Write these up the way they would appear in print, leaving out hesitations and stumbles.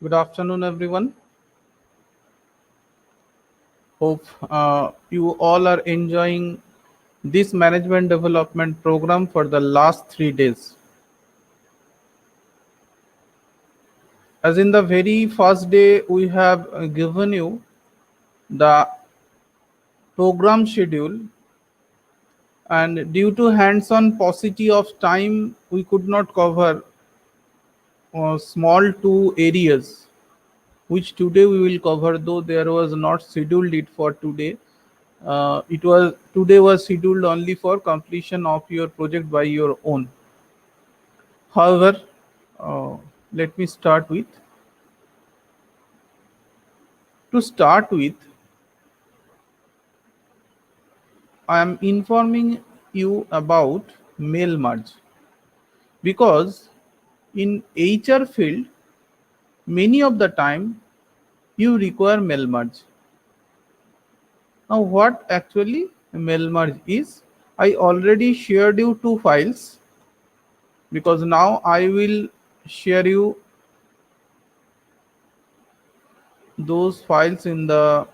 Good afternoon, everyone. Hope you all are enjoying this management development program for the last 3 days. As in the very first day, we have given you the program schedule, and due to hands-on paucity of time, we could not cover small two areas, which today we will cover. Though there was not scheduled it for today, it was today was scheduled only for completion of your project by your own. However, uh, let me start with to start with I am informing you about mail merge, because in HR field many of the time you require mail merge. Now what actually mail merge is, I already shared you two files, because now I will share you those files in the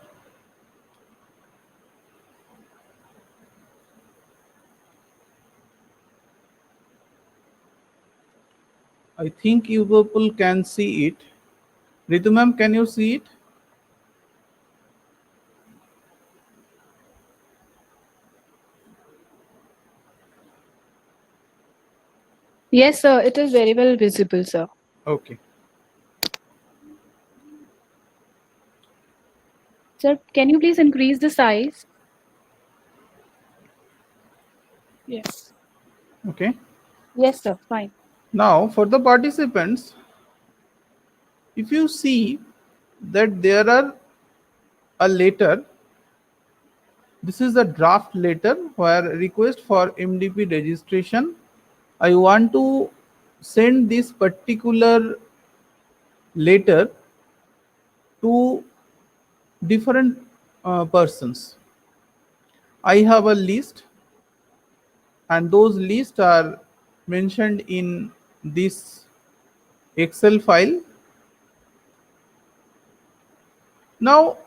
I think you people can see it. Ritu ma'am, can you see it? Yes, sir. It is very well visible, sir. Okay. Sir, can you please increase the size? Yes. Okay. Yes, sir. Fine. Now for the participants, if you see that there are a letter, this is a draft letter where request for MDP registration. I want to send this particular letter to different persons. I have a list, and those lists are mentioned in this Excel file. Now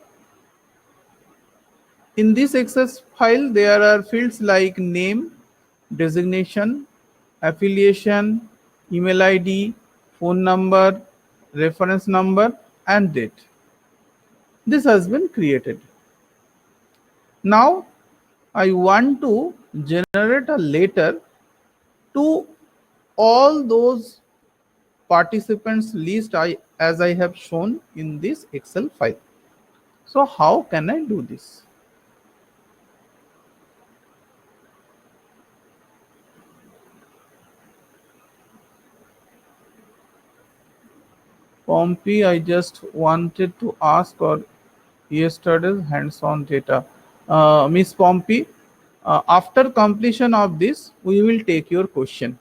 in this Excel file there are fields like name, designation, affiliation, email ID, phone number, reference number, and date. This has been created. Now I want to generate a letter to all those participants list as I have shown in this Excel file. So how can I do this? Pompey, I just wanted to ask, or yesterday's hands-on data. Miss Pompey, after completion of this, we will take your question.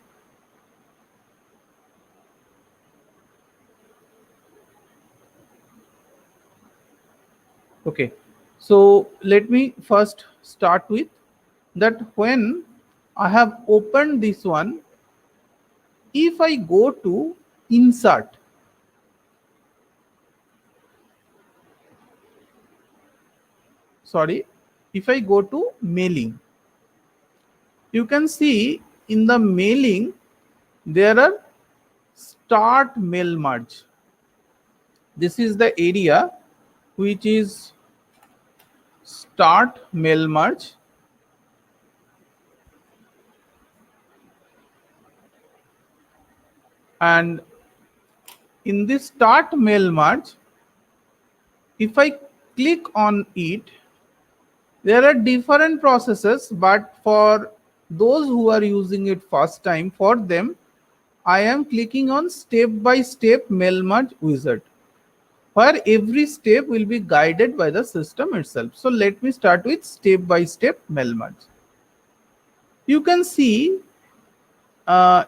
Okay. So let me first start with that. When I have opened this one, if I go to insert, sorry, if I go to mailing, you can see in the mailing there are start mail merge. This is the area which is start mail merge, and in this start mail merge, if I click on it, there are different processes, but for those who are using it first time, for them I am clicking on step by step mail merge wizard, where every step will be guided by the system itself. So let me start with step by step mail merge. You can see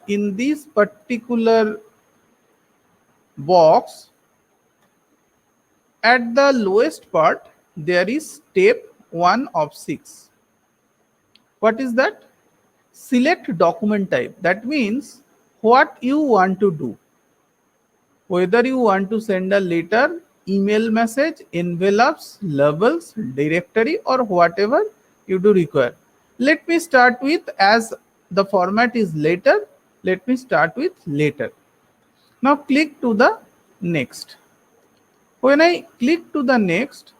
in this particular box, at the lowest part there is step 1 of 6. What is that? Select document type. That means what you want to do. whether you want to send a letter, email message, envelopes, labels, directory, or whatever you do require. Let me start with, as the format is letter, let me start with letter. Now click to the next. When I click to the next,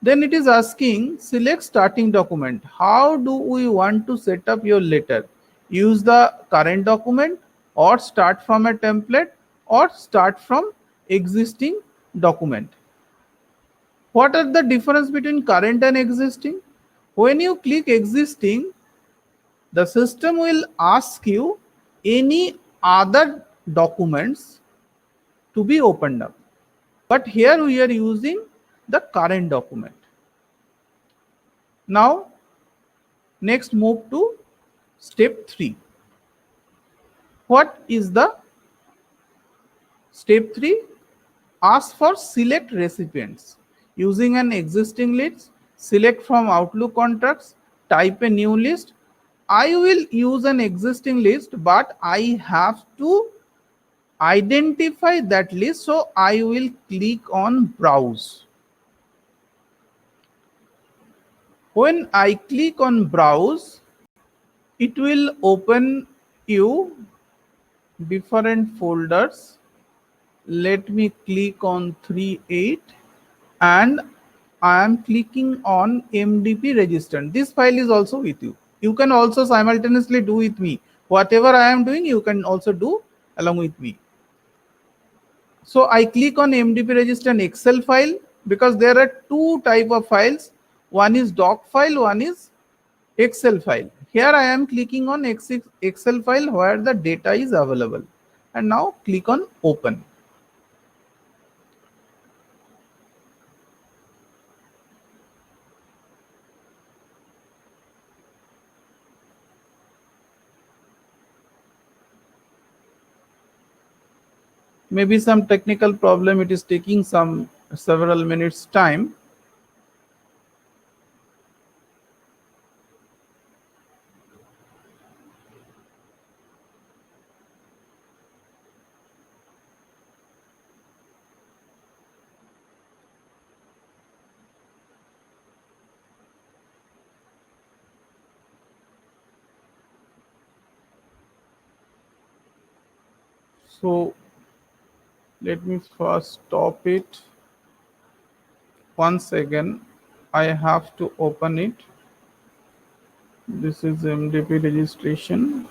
then it is asking select starting document. How do we want to set up your letter? Use the current document, or start from a template, or start from existing document. What are the difference between current and existing? When you click existing, the system will ask you any other documents to be opened up. But here we are using the current document. Now, next move to step 3. What is the step 3? Ask for select recipients. Using an existing list, select from Outlook contacts, type a new list. I will use an existing list, but I have to identify that list, so I will click on browse. When I click on browse, it will open you different folders. Let me click on 3.8 and I am clicking on MDP register. This file is also with you. You can also simultaneously do with me. Whatever I am doing, you can also do along with me. So I click on MDP register and Excel file, because there are two type of files. One is doc file, one is Excel file. Here I am clicking on Excel file where the data is available. And now click on open. Maybe some technical problem, it is taking several minutes time. So let me first stop it. Once again, I have to open it. This is MDP registration,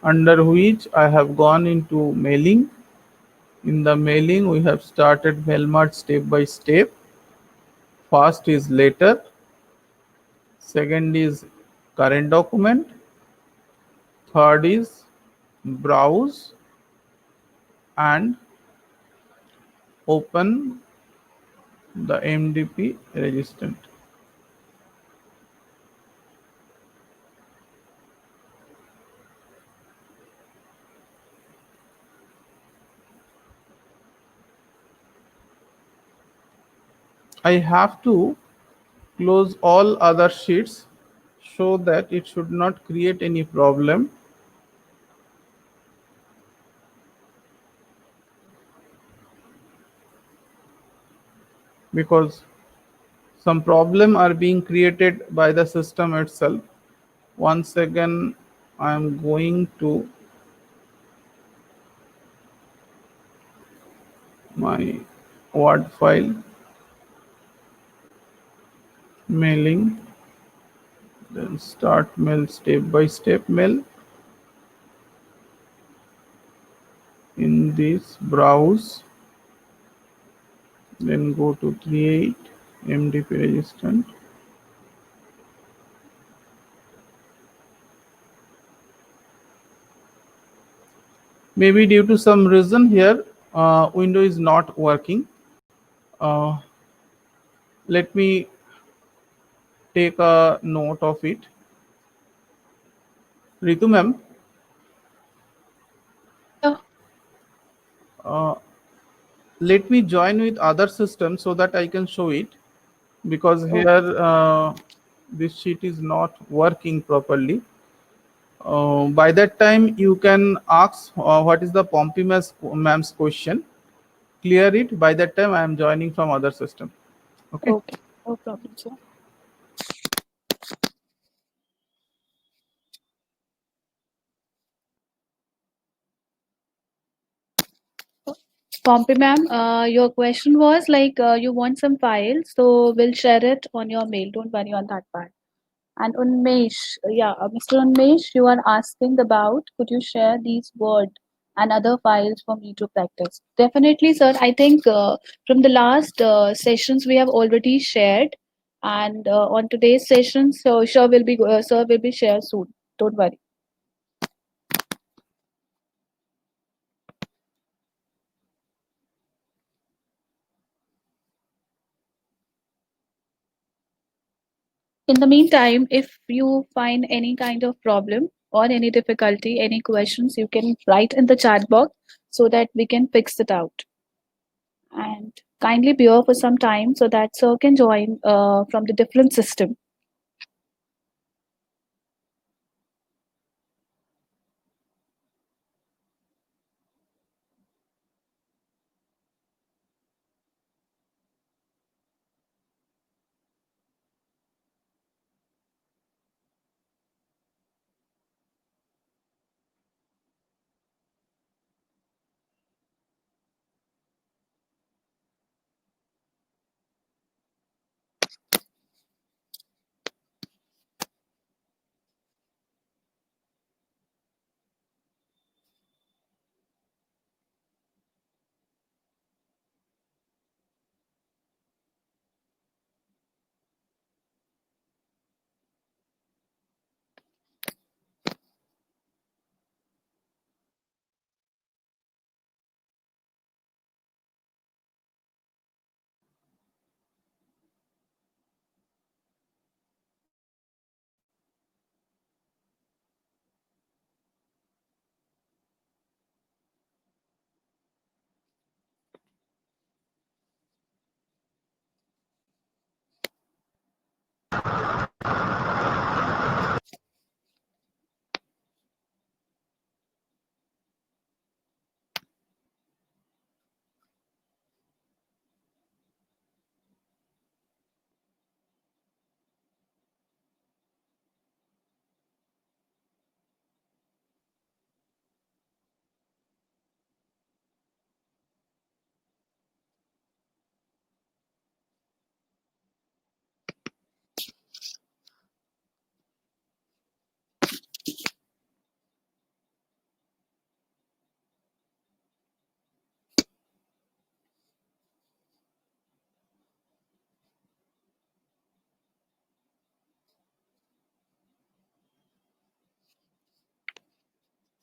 under which I have gone into mailing. In the mailing, we have started MailMart step by step. First is letter, second is current document, third is browse and open the MDP register. I have to close all other sheets so that it should not create any problem. Because some problem are being created by the system itself. Once again, I am going to my Word file, mailing, then start mail, step by step mail. In this browse, then go to 3.8 MDP register. Maybe due to some reason here, window is not working. Let me take a note of it. Ritu ma'am, let me join with other system so that I can show it, because here this sheet is not working properly. By that time, you can ask what is the Pompey ma'am's question. Clear it. By that time, I am joining from other system. Okay. Okay, no problem, sir. Pompey ma'am, your question was like you want some files, so we'll share it on your mail. Don't worry on that part. And Unmesh, Mr. Unmesh, you are asking about could you share these Word and other files for me to practice? Definitely, sir. I think from the last sessions we have already shared, and on today's session, so sir will be shared soon. Don't worry. In the meantime, if you find any kind of problem or any difficulty, any questions, you can write in the chat box so that we can fix it out. And kindly bear for some time so that sir can join from the different system.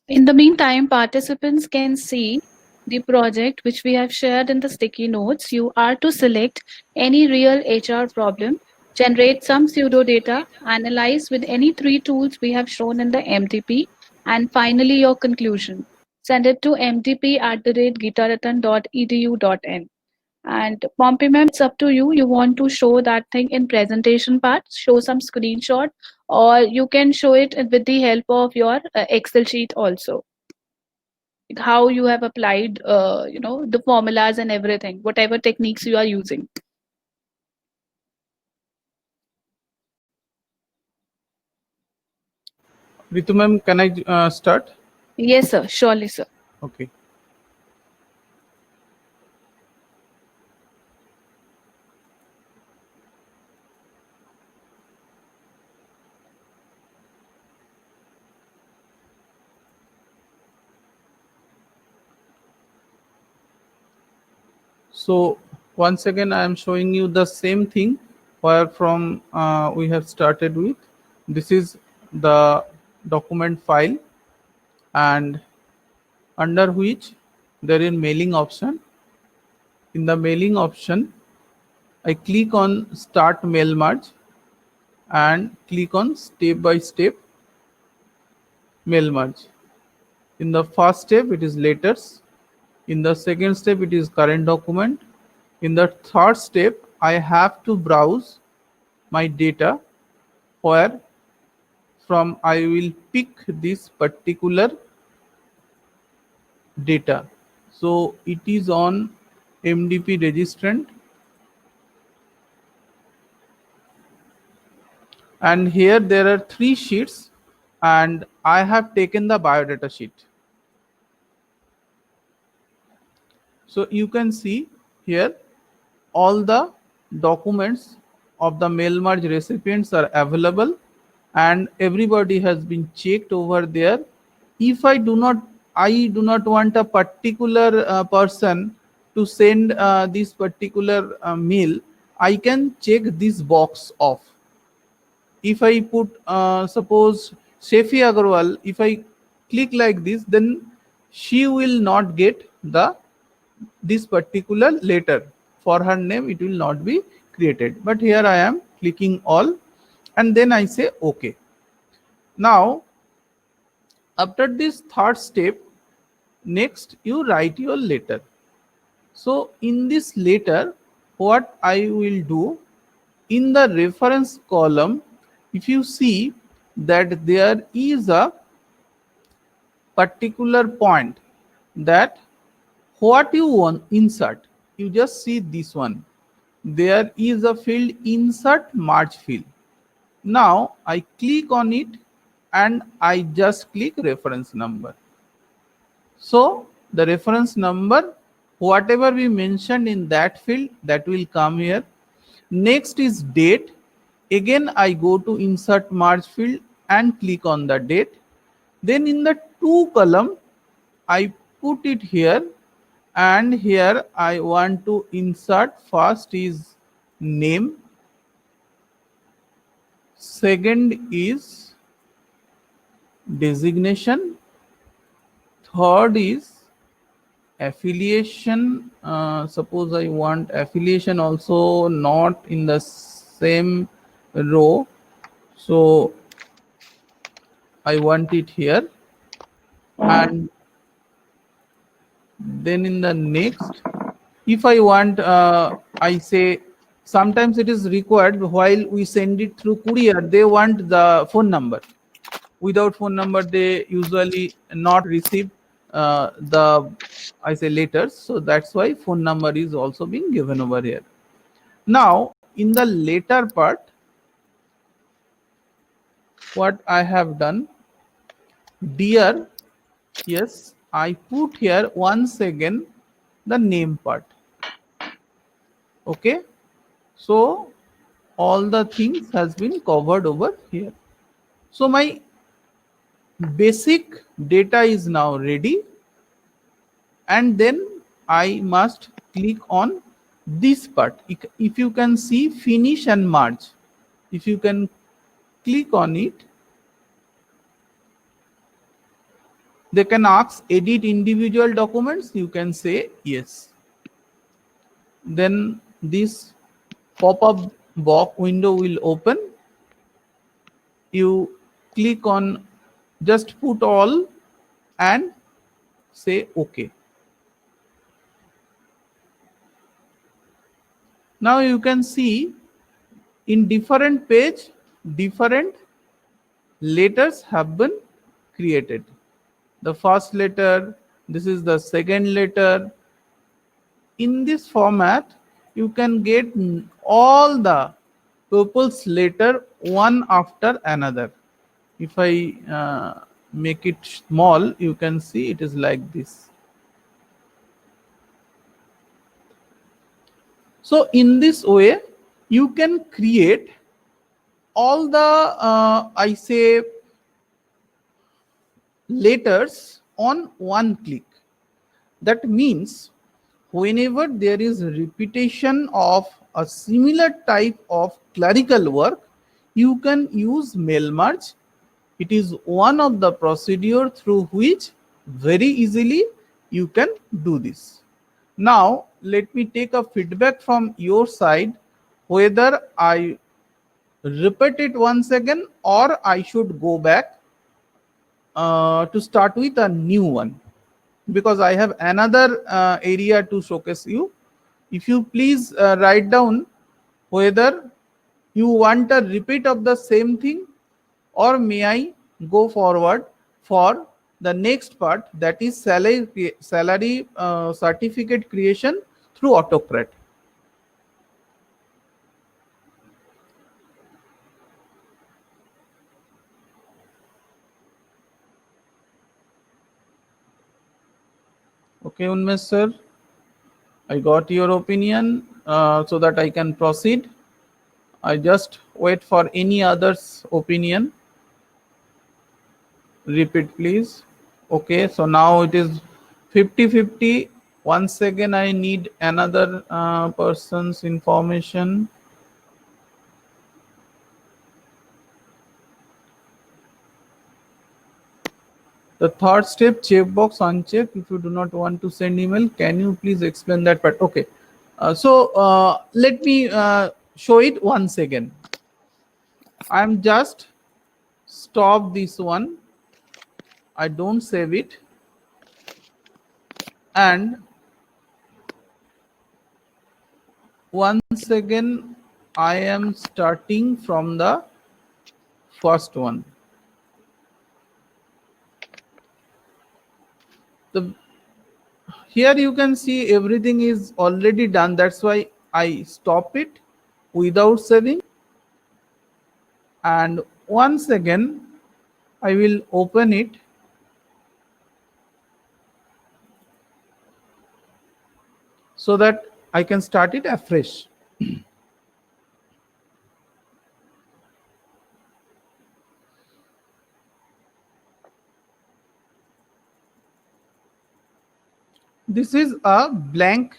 In the meantime, participants can see the project which we have shared in the sticky notes. You are to select any real HR problem, generate some pseudo data, analyze with any three tools we have shown in the MTP, and finally your conclusion. Send it to mtp@gitaratan.edu.in. And Pompey ma'am, it's up to you. You want to show that thing in presentation part, show some screenshot, or you can show it with the help of your Excel sheet also. Like how you have applied, the formulas and everything, whatever techniques you are using. Ritu ma'am, can I start? Yes, sir. Surely, sir. Okay. So once again, I am showing you the same thing where from we have started with. This is the document file, and under which there is mailing option. In the mailing option, I click on start mail merge and click on step by step mail merge. In the first step, it is letters. In the second step, it is current document. In the third step, I have to browse my data where from, I will pick this particular data. So it is on MDP registrant, and here there are 3 sheets, and I have taken the biodata sheet. So you can see here all the documents of the mail merge recipients are available, and everybody has been checked over there. If I do not want a particular person to send this particular mail, I can check this box off. If I put suppose Shefi Agarwal, if I click like this, then she will not get this particular letter. For her name it will not be created, but here I am clicking all, and then I say OK. Now after this third step, next you write your letter. So in this letter, what I will do, in the reference column, if you see that there is a particular point that what you want insert, you just see this one. There is a field insert merge field. Now I click on it and I just click reference number. So the reference number, whatever we mentioned in that field, that will come here. Next is date. Again I go to insert merge field and click on the date. Then in the to column I put it here, and here I want to insert, first is name, second is designation, third is affiliation. Suppose I want affiliation also not in the same row, so I want it here. And then in the next, if I want, I say sometimes it is required while we send it through courier, they want the phone number. Without phone number they usually not receive the, I say, letters. So that's why phone number is also being given over here. Now in the later part, what I have done, dear, yes, I put here once again the name part. Okay, so all the things has been covered over here. So my basic data is now ready, and then I must click on this part. If you can see finish and merge, if you can click on it, they can ask edit individual documents, you can say yes. Then this pop-up box window will open. You click on just put all and say OK. Now you can see in different page, different letters have been created. The first letter, this is the second letter. In this format, you can get all the people's letter one after another. If I make it small, you can see it is like this. So in this way, you can create all the, I say, letters on one click. That means whenever there is a repetition of a similar type of clerical work, you can use mail merge. It is one of the procedure through which very easily you can do this. Now let me take a feedback from your side whether I repeat it once again or I should go back to start with a new one, because I have another area to showcase you. If you please write down whether you want a repeat of the same thing or may I go forward for the next part, that is salary certificate creation through Autocrat. Okay, Unmesh sir, I got your opinion, so that I can proceed. I just wait for any other's opinion. Repeat please. Okay, so now it is 50-50. Once again I need another person's information. The third step, checkbox uncheck. If you do not want to send email, can you please explain that part? Okay, so let me show it once again. I'm just stop this one. I don't save it, and once again I am starting from the first one. Here you can see everything is already done. That's why I stop it without saving, and once again I will open it. So that I can start it afresh. This is a blank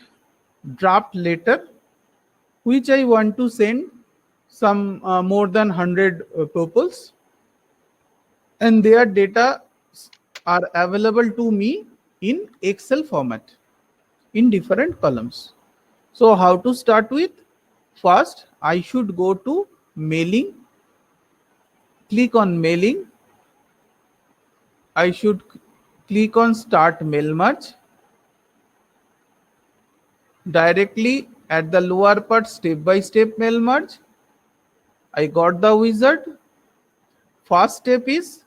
draft letter which I want to send some more than 100 pupils, and their data are available to me in Excel format in different columns. So how to start with? First, I should go to mailing, click on mailing. I should click on start mail merge. Directly at the lower part, step by step mail merge. I got the wizard. First step is,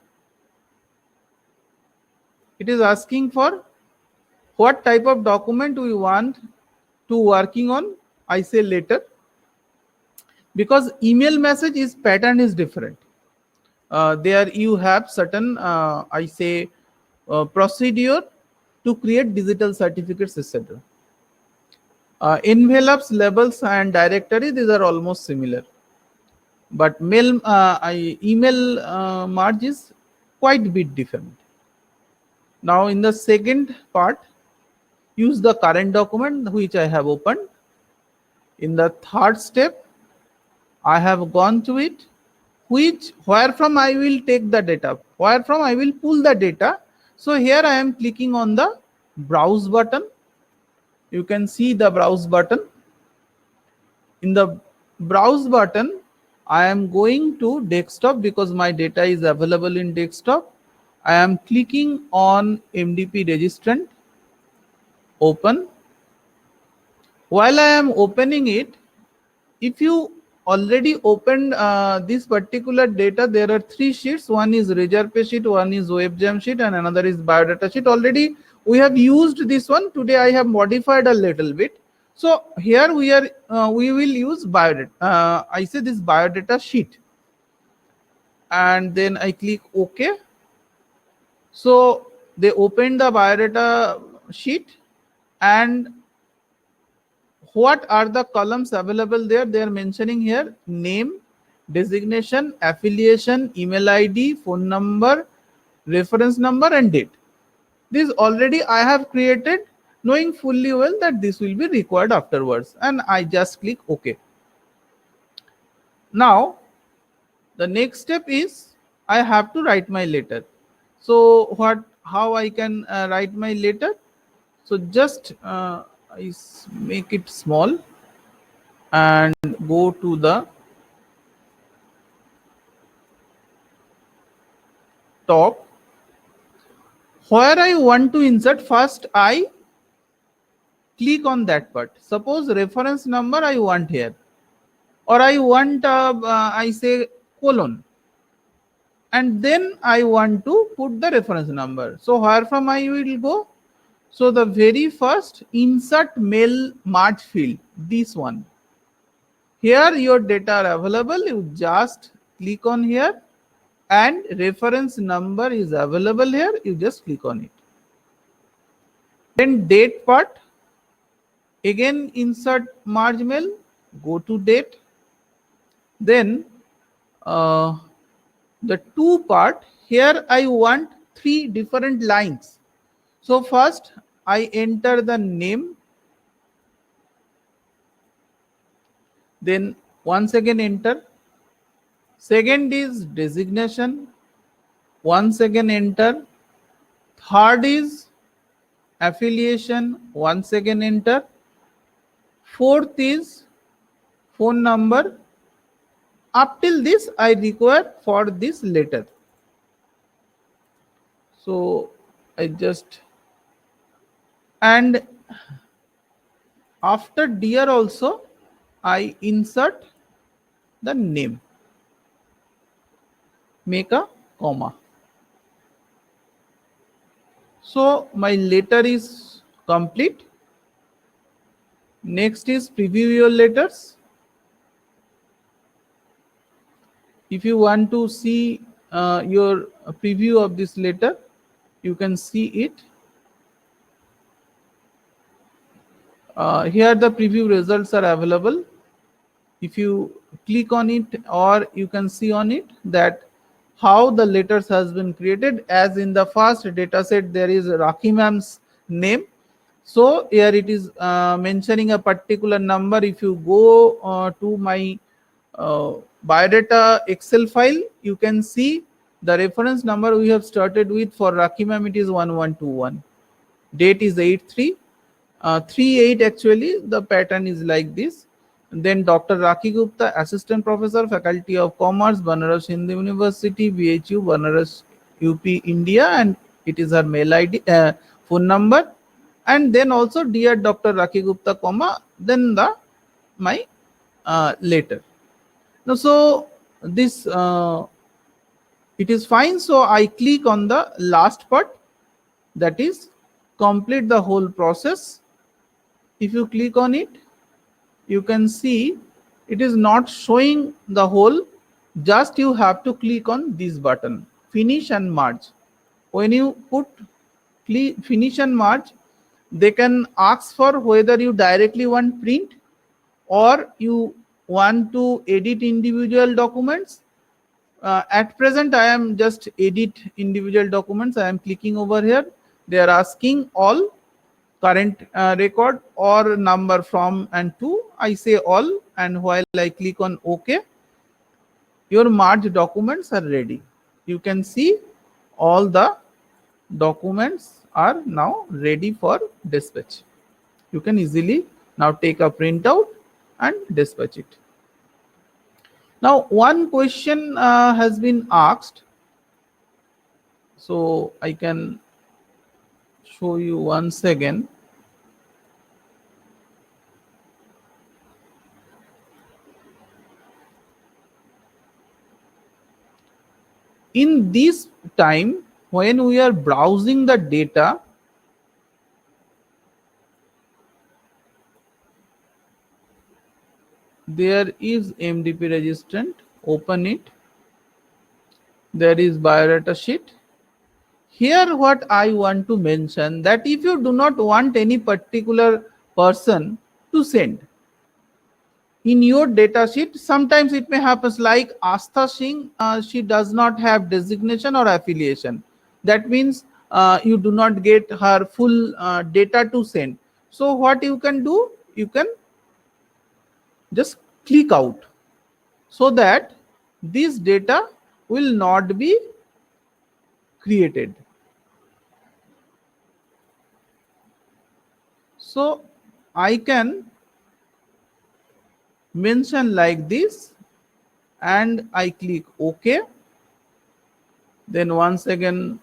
it is asking for what type of document we want to working on. I say letter, because email message is pattern is different. There you have certain I say procedure to create digital certificates, etc. Envelopes, labels, and directory, these are almost similar, but email merge is quite bit different. Now in the second part, use the current document which I have opened. In the third step, I have gone to it, where from I will take the data, where from I will pull the data. So here I am clicking on the browse button. You can see the browse button. In the browse button, I am going to desktop because my data is available in desktop. I am clicking on MDP registrant, open. While I am opening it, if you already opened this particular data, there are three sheets. One is Reserve sheet, one is WebGem sheet, and another is biodata sheet. Already we have used this one. Today I have modified a little bit. So here we will use biodata. I say this biodata sheet, and then I click OK. So they opened the biodata sheet, and what are the columns available there? They are mentioning here: name, designation, affiliation, email ID, phone number, reference number, and date. This already I have created, knowing fully well that this will be required afterwards, and I just click OK. Now the next step is I have to write my letter. So how I can write my letter? So just I make it small and go to the top. Where I want to insert, first I click on that part. Suppose reference number I want here, or I want I say colon. and then I want to put the reference number. So where from I will go? So the very first insert mail merge field, this one. Here your data are available, you just click on here, and reference number is available here, you just click on it. Then date part, again insert merge mail, go to date. Then the to part, here I want 3 different lines. So first I enter the name, then once again enter. Second is designation, once again enter. Third is affiliation, once again enter. Fourth is phone number. Up till this I require for this letter. So I just, and after dear also I insert the name, make a comma. So my letter is complete. Next is preview your letters. If you want to see your preview of this letter, you can see it. Here the preview results are available. If you click on it, or you can see on it that how the letters has been created. As in the first data set there is Rakhi ma'am's name, so here it is mentioning a particular number. If you go to my biodata Excel file, you can see the reference number we have started with. For Rakhi ma'am it is 1121, date is 83, 38 actually, the pattern is like this. Then Dr. Rakhi Gupta, Assistant Professor, Faculty of Commerce, Banaras Hindu University, BHU, Banaras, UP, India, and it is her mail ID, phone number, and then also dear Dr. Rakhi Gupta, comma, then the my letter. Now, so this it is fine. So I click on the last part, that is complete the whole process. If you click on it, you can see it is not showing the whole, just you have to click on this button, finish and merge. When you put finish and merge, they can ask for whether you directly want print or you want to edit individual documents. At present I am just edit individual documents. I am clicking over here. They are asking all current record or number from and to. I say all, and while I click on OK, your merged documents are ready. You can see all the documents are now ready for dispatch. You can easily now take a printout and dispatch it. Now one question has been asked, so I can show you once again. In this time when we are browsing the data, there is MDP registrant, open it. There is biodata sheet. Here what I want to mention, that if you do not want any particular person to send in your data sheet, sometimes it may happen like Astha Singh, she does not have designation or affiliation. That means you do not get her full data to send. So what you can do, you can just click out, so that this data will not be created. So I can mention like this, and I click OK. Then once again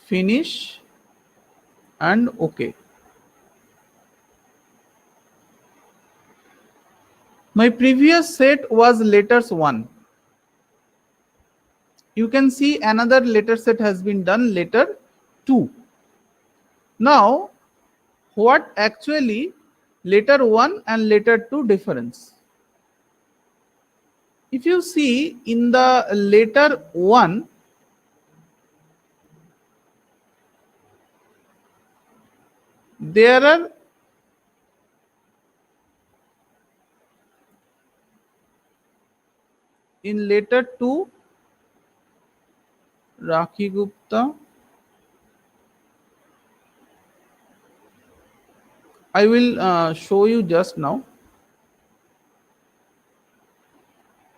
finish and OK. My previous set was letters 1. you can see another letter set has been done, letter 2. Now, what actually letter 1 and letter 2 difference? If you see in the letter 1, there are in letter 2 Rakhi Gupta. I will show you just now.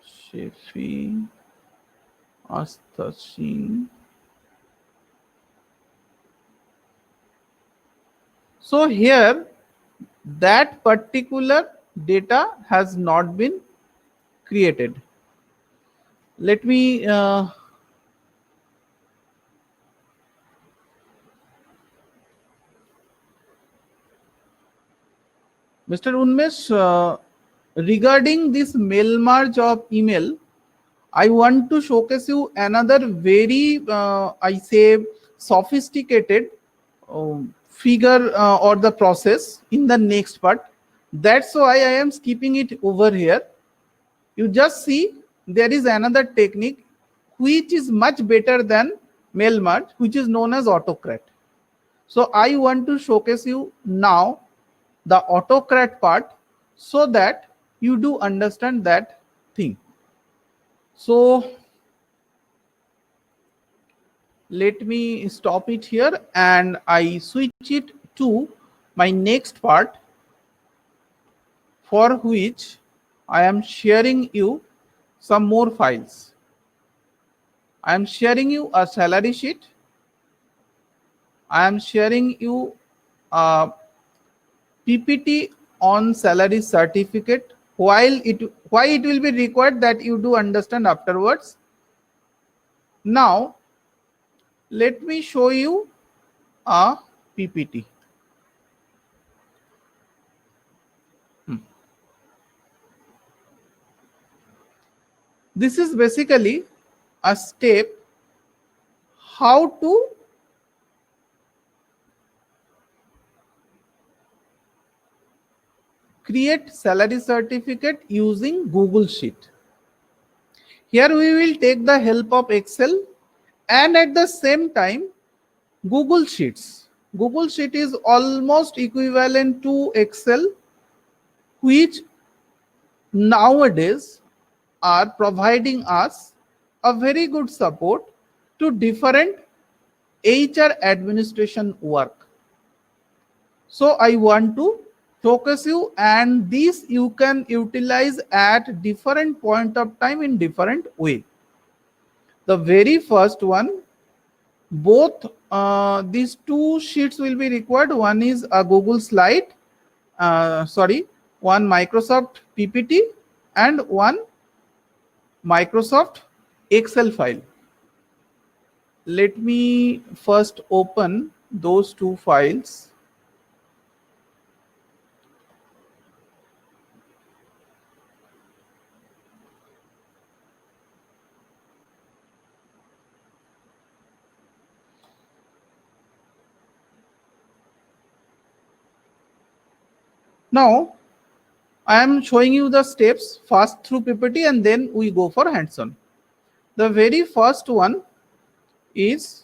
Shefi Astashin. So here that particular data has not been created. Let me Mr. Unmesh, regarding this mail merge of email, I want to showcase you another very, I say, sophisticated figure or the process in the next part. That's why I am skipping it over here. You just see there is another technique which is much better than mail merge, which is known as autocrat. So I want to showcase you now the autocrat part so that you do understand that thing. So let me stop it here and I switch it to my next part, for which I am sharing you some more files. I am sharing you a salary sheet. I am sharing you a PPT on salary certificate. Why it will be required, that you do understand afterwards. Now let me show you a PPT. This is basically a step how to create salary certificate using Google Sheet. Here we will take the help of Excel and at the same time Google Sheets. Google Sheet is almost equivalent to Excel, which nowadays are providing us a very good support to different HR administration work. So I want to focus you, and this you can utilize at different point of time in different way. The very first one, both these two sheets will be required. One is a Google slide, one Microsoft PPT and one Microsoft Excel file. Let me first open those two files. Now I am showing you the steps first through PPT and then we go for hands-on. The very first one is,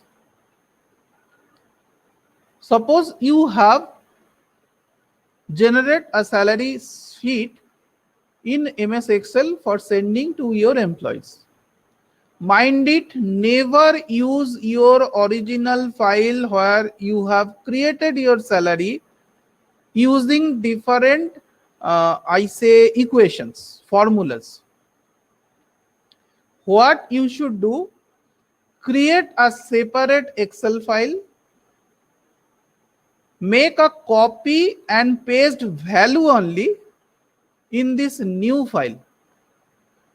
suppose you have generate a salary sheet in MS Excel for sending to your employees. Mind it, never use your original file where you have created your salary using different I say equations, formulas. What you should do, create a separate Excel file, make a copy and paste value only in this new file,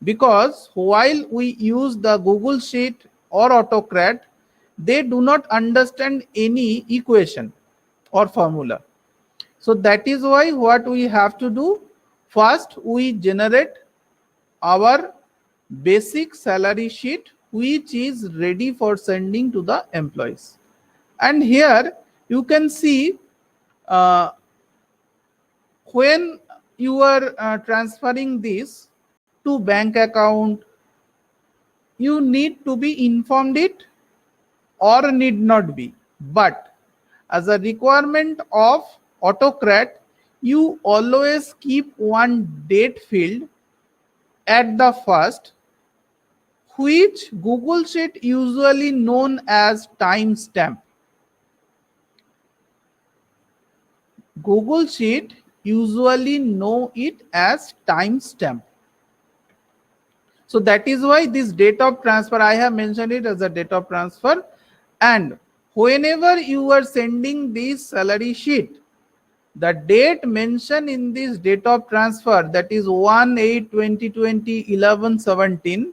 because while we use the Google Sheet or AutoCAD, they do not understand any equation or formula. So that is why what we have to do, first we generate our basic salary sheet which is ready for sending to the employees. And here you can see when you are transferring this to bank account, you need to be informed it or need not be. But as a requirement of AutoCAD, you always keep one date field at the first, which Google Sheet usually known as timestamp. Google Sheet usually know it as timestamp. So that is why this date of transfer, I have mentioned it as a date of transfer. And whenever you are sending this salary sheet, the date mentioned in this date of transfer, that is 1/8/2020 11/17,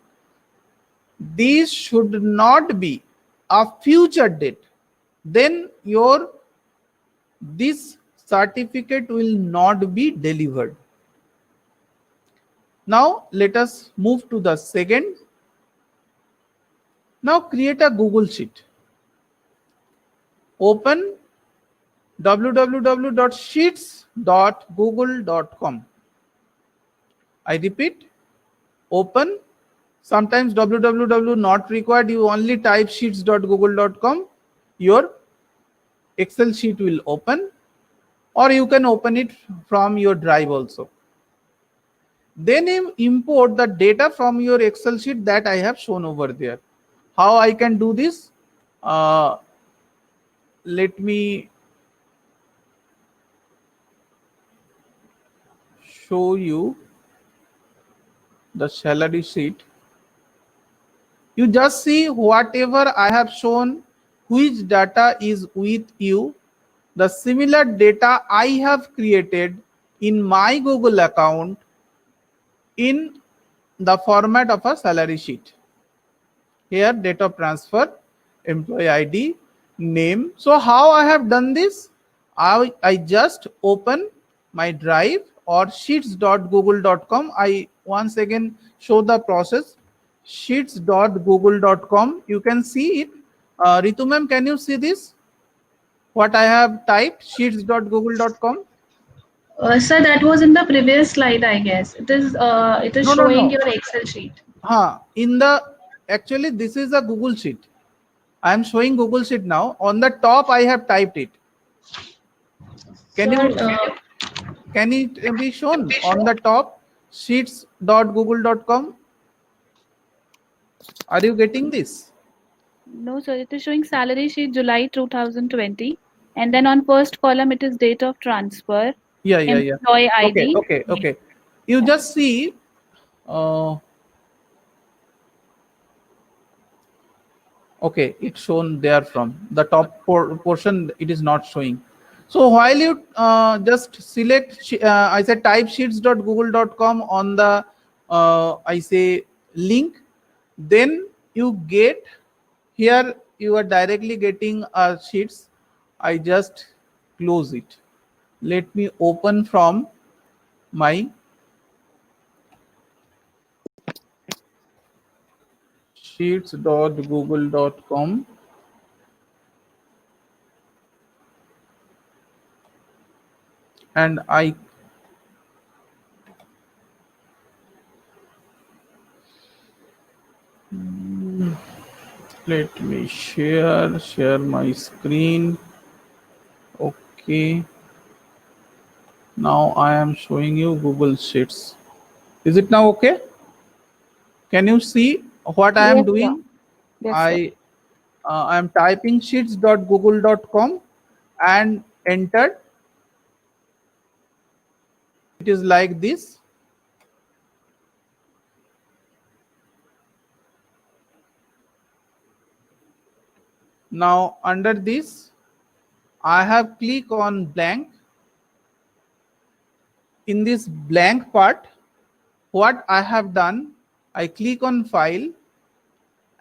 this should not be a future date. Then this certificate will not be delivered. Now let us move to the second. Now create a Google Sheet. Open www.sheets.google.com. I repeat, open. Sometimes www not required, you only type sheets.google.com. Your Excel sheet will open, or you can open it from your drive also. Then you import the data from your Excel sheet that I have shown over there. How I can do this? Let me show you the salary sheet. You just see whatever I have shown, which data is with you. The similar data I have created in my Google account in the format of a salary sheet. Here, date of transfer, employee ID, name. So how I have done this? I just open my drive or sheets.google.com. I once again show the process. Sheets.google.com. You can see it. Ritu ma'am, can you see this? What I have typed, sheets.google.com. Sir, that was in the previous slide, I guess. It is No. showing your Excel sheet. Actually this is a Google Sheet. I am showing Google Sheet now. On the top I have typed it. Can it be shown on the top? Sheets.google.com. Are you getting this? No, sir, it is showing salary sheet July 2020. And then on first column, it is date of transfer, Yeah. employee ID. Okay. You just see. Okay, it's shown there from the top portion. It is not showing. So while you just select, I said type sheets.google.com on the I say link, then you get here. You are directly getting sheets. I just close it. Let me open from my sheets.google.com. And let me share my screen. Okay, now I am showing you Google Sheets. Is it now okay? Can you see what I am Yes, doing? Yes, I am typing sheets.google.com and entered. It is like this. Now under this, I have click on blank. In this blank part, what I have done, I click on file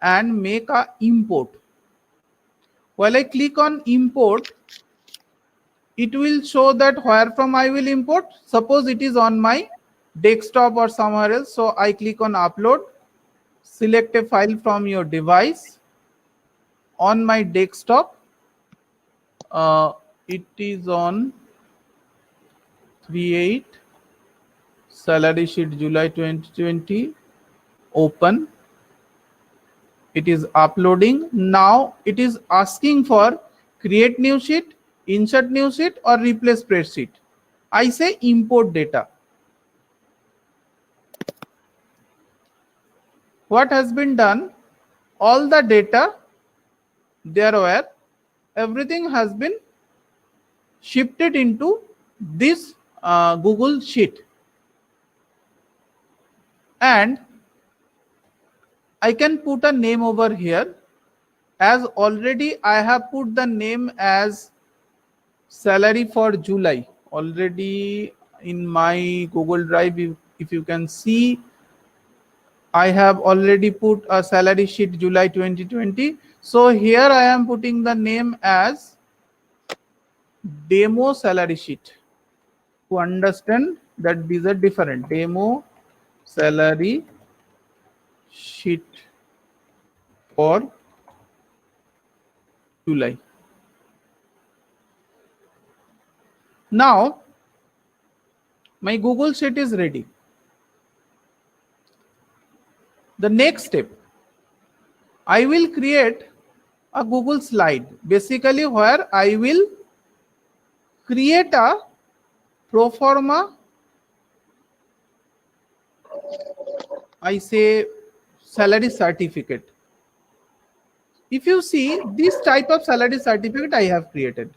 and make a import. While I click on import, it will show that where from I will import. Suppose it is on my desktop or somewhere else. So I click on upload. select a file from your device. On my desktop, it is on 38 salary sheet July 2020. Open. It is uploading. Now it is asking for create new sheet, insert new sheet, or replace spreadsheet. I say import data. What has been done? All the data there were, everything has been shifted into this Google Sheet. And I can put a name over here. As already I have put the name as salary for July already in my Google Drive. If you can see, I have already put a salary sheet July 2020. So here I am putting the name as demo salary sheet to understand that these are different. Demo salary sheet for July. Now my Google Sheet is ready. The next step, I will create a Google slide, basically where I will create a pro forma, I say salary certificate. If you see this type of salary certificate I have created.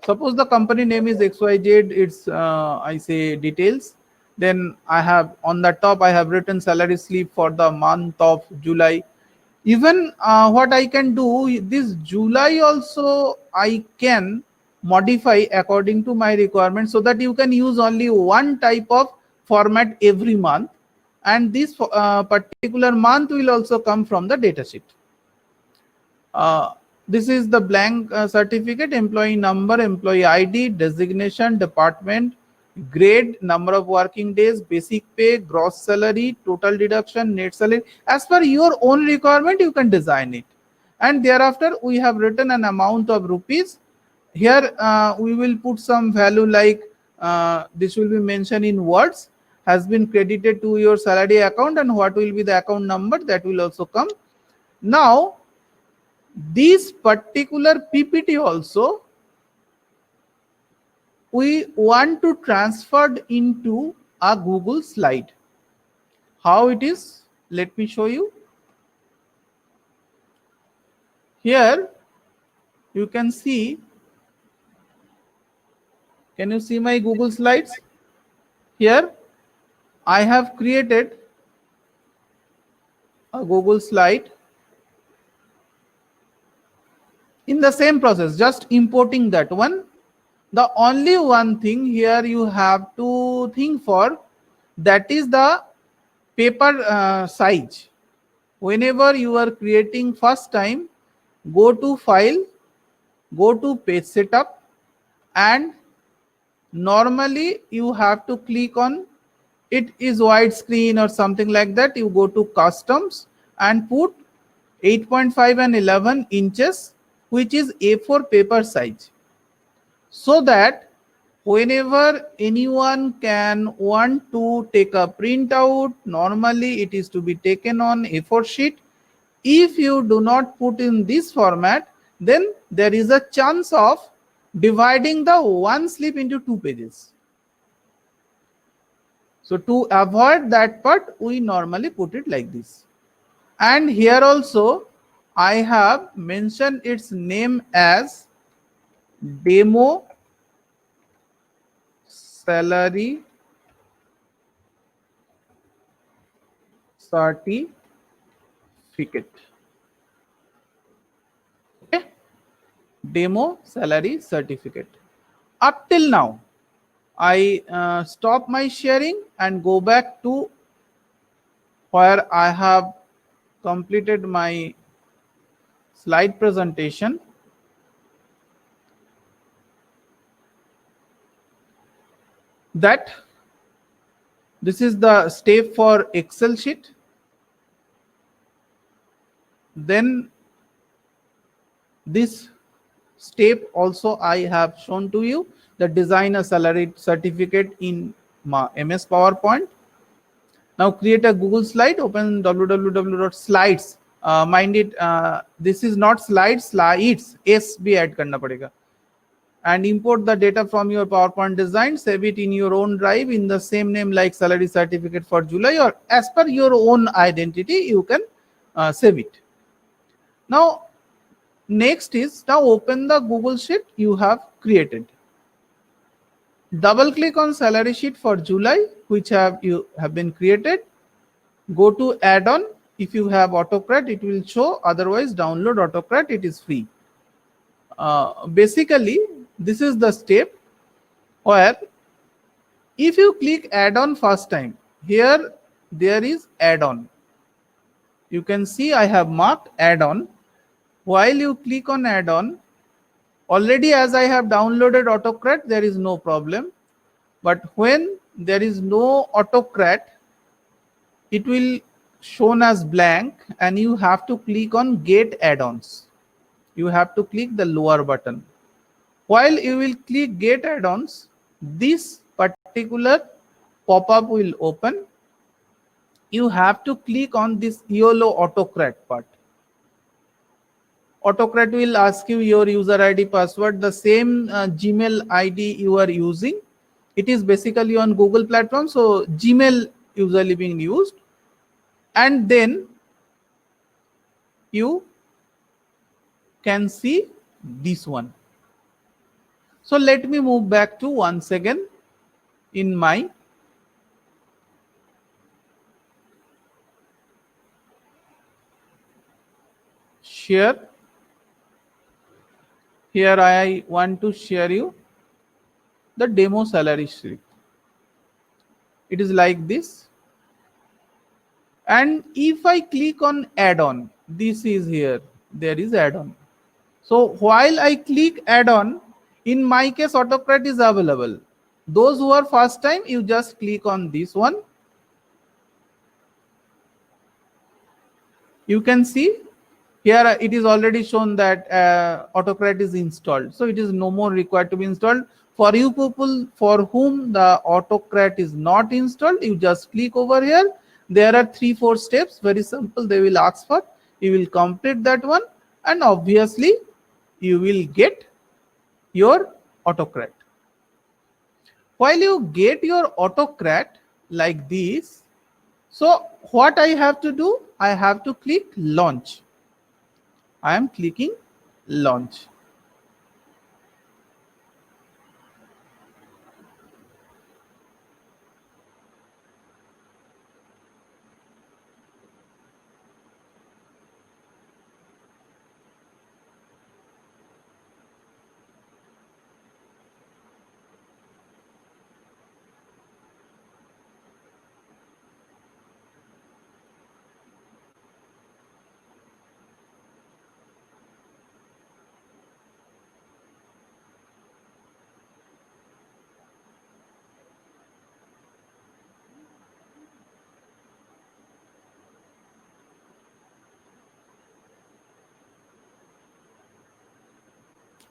Suppose the company name is XYZ, it's I say details. Then I have on the top I have written salary slip for the month of July. Even what I can do, this July also I can modify according to my requirement, so that you can use only one type of format every month, and this particular month will also come from the datasheet. This is the blank certificate, employee number, employee ID, designation, department, grade, number of working days, basic pay, gross salary, total deduction, net salary. As per your own requirement, you can design it. And thereafter, we have written an amount of rupees. Here, we will put some value like this will be mentioned in words, has been credited to your salary account, and what will be the account number, that will also come. Now, this particular PPT also we want to transfer into a Google slide. How it is? Let me show you. Here you can see. Can you see my Google slides? Here I have created a Google slide in the same process, just importing that one. The only one thing here you have to think for, that is the paper size. Whenever you are creating first time, go to file, go to page setup, and normally you have to click on it is widescreen or something like that. You go to customs and put 8.5 and 11 inches, which is A4 paper size, so that whenever anyone can want to take a printout, normally it is to be taken on A4 sheet. If you do not put in this format, then there is a chance of dividing the one slip into two pages. So to avoid that part, we normally put it like this. And here also I have mentioned its name as demo salary certificate. Okay, demo salary certificate. Up till now, I stop my sharing and go back to where I have completed my slide presentation. That this is the step for Excel sheet. Then this step also I have shown to you, the design a salary certificate in MS PowerPoint. Now create a Google slide, open www.slides. Mind it, this is not slides, slides, S भी add करना पड़ेगा. And import the data from your PowerPoint design, save it in your own drive in the same name like salary certificate for July, or as per your own identity, you can save it. Now, next is, now open the Google Sheet you have created. Double click on salary sheet for July, which you have been created. Go to add-on. If you have AutoCAD, it will show. Otherwise, download AutoCAD. It is free. Basically, this is the step where if you click add-on first time, here there is add-on. You can see I have marked add-on. While you click on add-on, already as I have downloaded AutoCAD, there is no problem. But when there is no AutoCAD, it will shown as blank and you have to click on get add-ons. You have to click the lower button. While you will click get add-ons, this particular pop-up will open. You have to click on this YOLO AutoCAD part. AutoCAD will ask you your user ID, password, the same Gmail ID you are using. It is basically on Google platform, so Gmail usually being used. And then you can see this one. So let me move back to once again in my share. Here I want to share you the demo salary sheet. It is like this. And if I click on add-on, this is here, there is add-on. So while I click add-on, in my case, AutoCAD is available. Those who are first time, you just click on this one. You can see here it is already shown that AutoCAD is installed. So it is no more required to be installed. For you people for whom the AutoCAD is not installed, you just click over here. There are 3-4 steps, very simple. They will ask for, you will complete that one, and obviously you will get your AutoCAD. While you get your AutoCAD like this, so what I have to do, I have to click launch. I am clicking launch.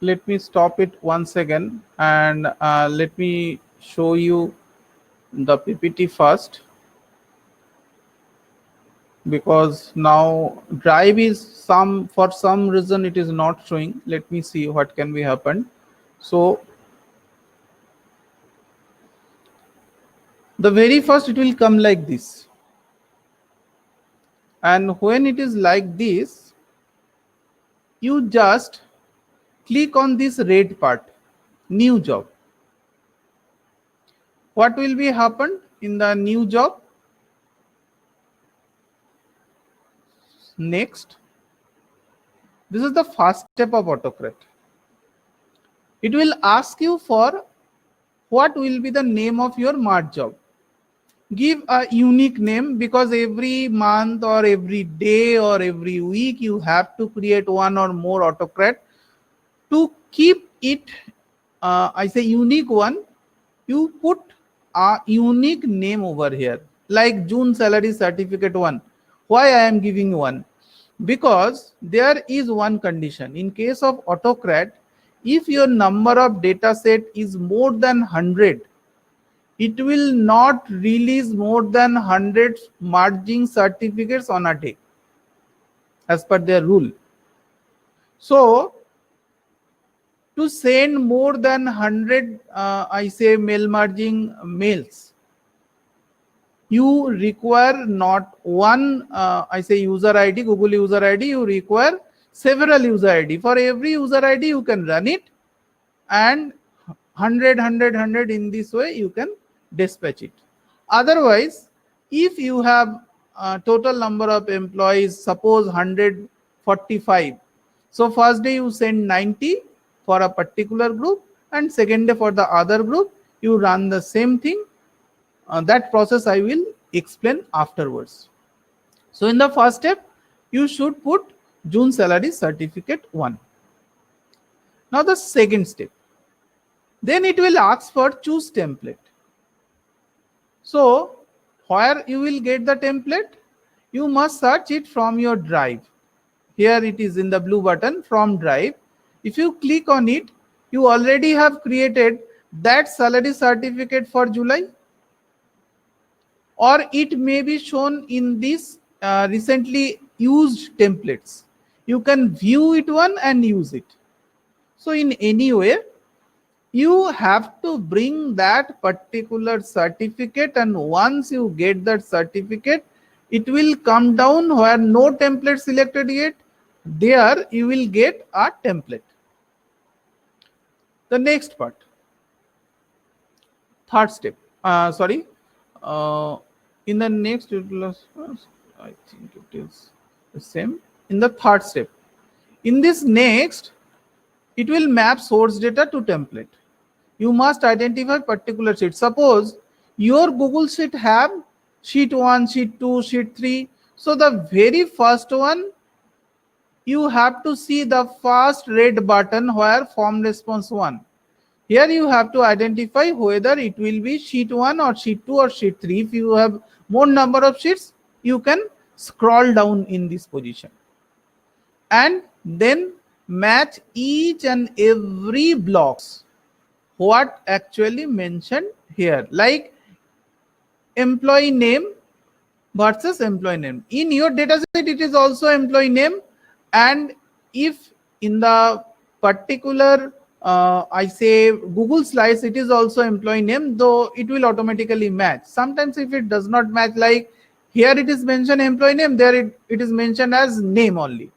Let me stop it once again and let me show you the PPT first, because now drive is for some reason it is not showing. Let me see what can be happened. So the very first it will come like this, and when it is like this, you just click on this red part, new job. What will be happen in the new job? Next, this is the first step of AutoCAD. It will ask you for what will be the name of your March job. Give a unique name, because every month or every day or every week you have to create one or more AutoCAD. To keep it, I say unique one, you put a unique name over here, like June salary certificate 1. Why I am giving one? because there is one condition. In case of Autocrat, if your number of data set is more than 100, it will not release more than 100 merging certificates on a day as per their rule. So to send more than 100 I say mail merging mails, you require not one I say user ID, Google user ID, you require several user ID. For every user ID you can run it, and 100 in this way you can dispatch it. Otherwise, if you have a total number of employees, suppose 145, so first day you send 90 for a particular group, and second day for the other group you run the same thing. That process I will explain afterwards. So in the first step, you should put June salary certificate 1. Now the second step, then it will ask for choose template. So where you will get the template? You must search it from your drive. Here it is in the blue button, from drive. If you click on it, you already have created that salary certificate for July, or it may be shown in this recently used templates. You can view it one and use it. So in any way, you have to bring that particular certificate, and once you get that certificate, it will come down where no template selected yet. There you will get a template. The next part, third step, in the next it will, I think it is the same. In the third step, in this next, it will map source data to template. You must identify particular sheet. Suppose your Google Sheet have sheet 1, sheet 2, sheet 3. So the very first one, you have to see the first red button where form response 1. Here you have to identify whether it will be sheet 1 or sheet 2 or sheet 3. If you have more number of sheets, you can scroll down in this position and then match each and every blocks what actually mentioned here, like employee name versus employee name. In your dataset it is also employee name, and if in the particular I say Google Slides it is also employee name, though it will automatically match. Sometimes if it does not match, like here it is mentioned employee name, there it is mentioned as name only.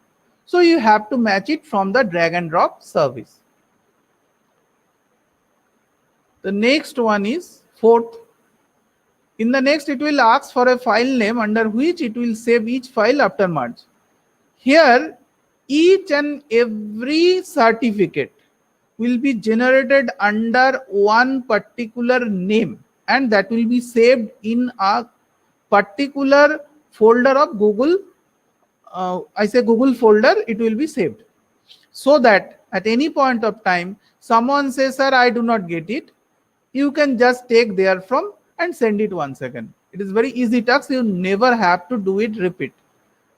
So you have to match it from the drag and drop service. The next one is fourth. In the next, it will ask for a file name under which it will save each file after merge. Here, each and every certificate will be generated under one particular name, and that will be saved in a particular folder of Google. I say Google folder, it will be saved, so that at any point of time, someone says, sir, I do not get it. You can just take there from and send it once again. It is very easy task. You never have to do it repeat.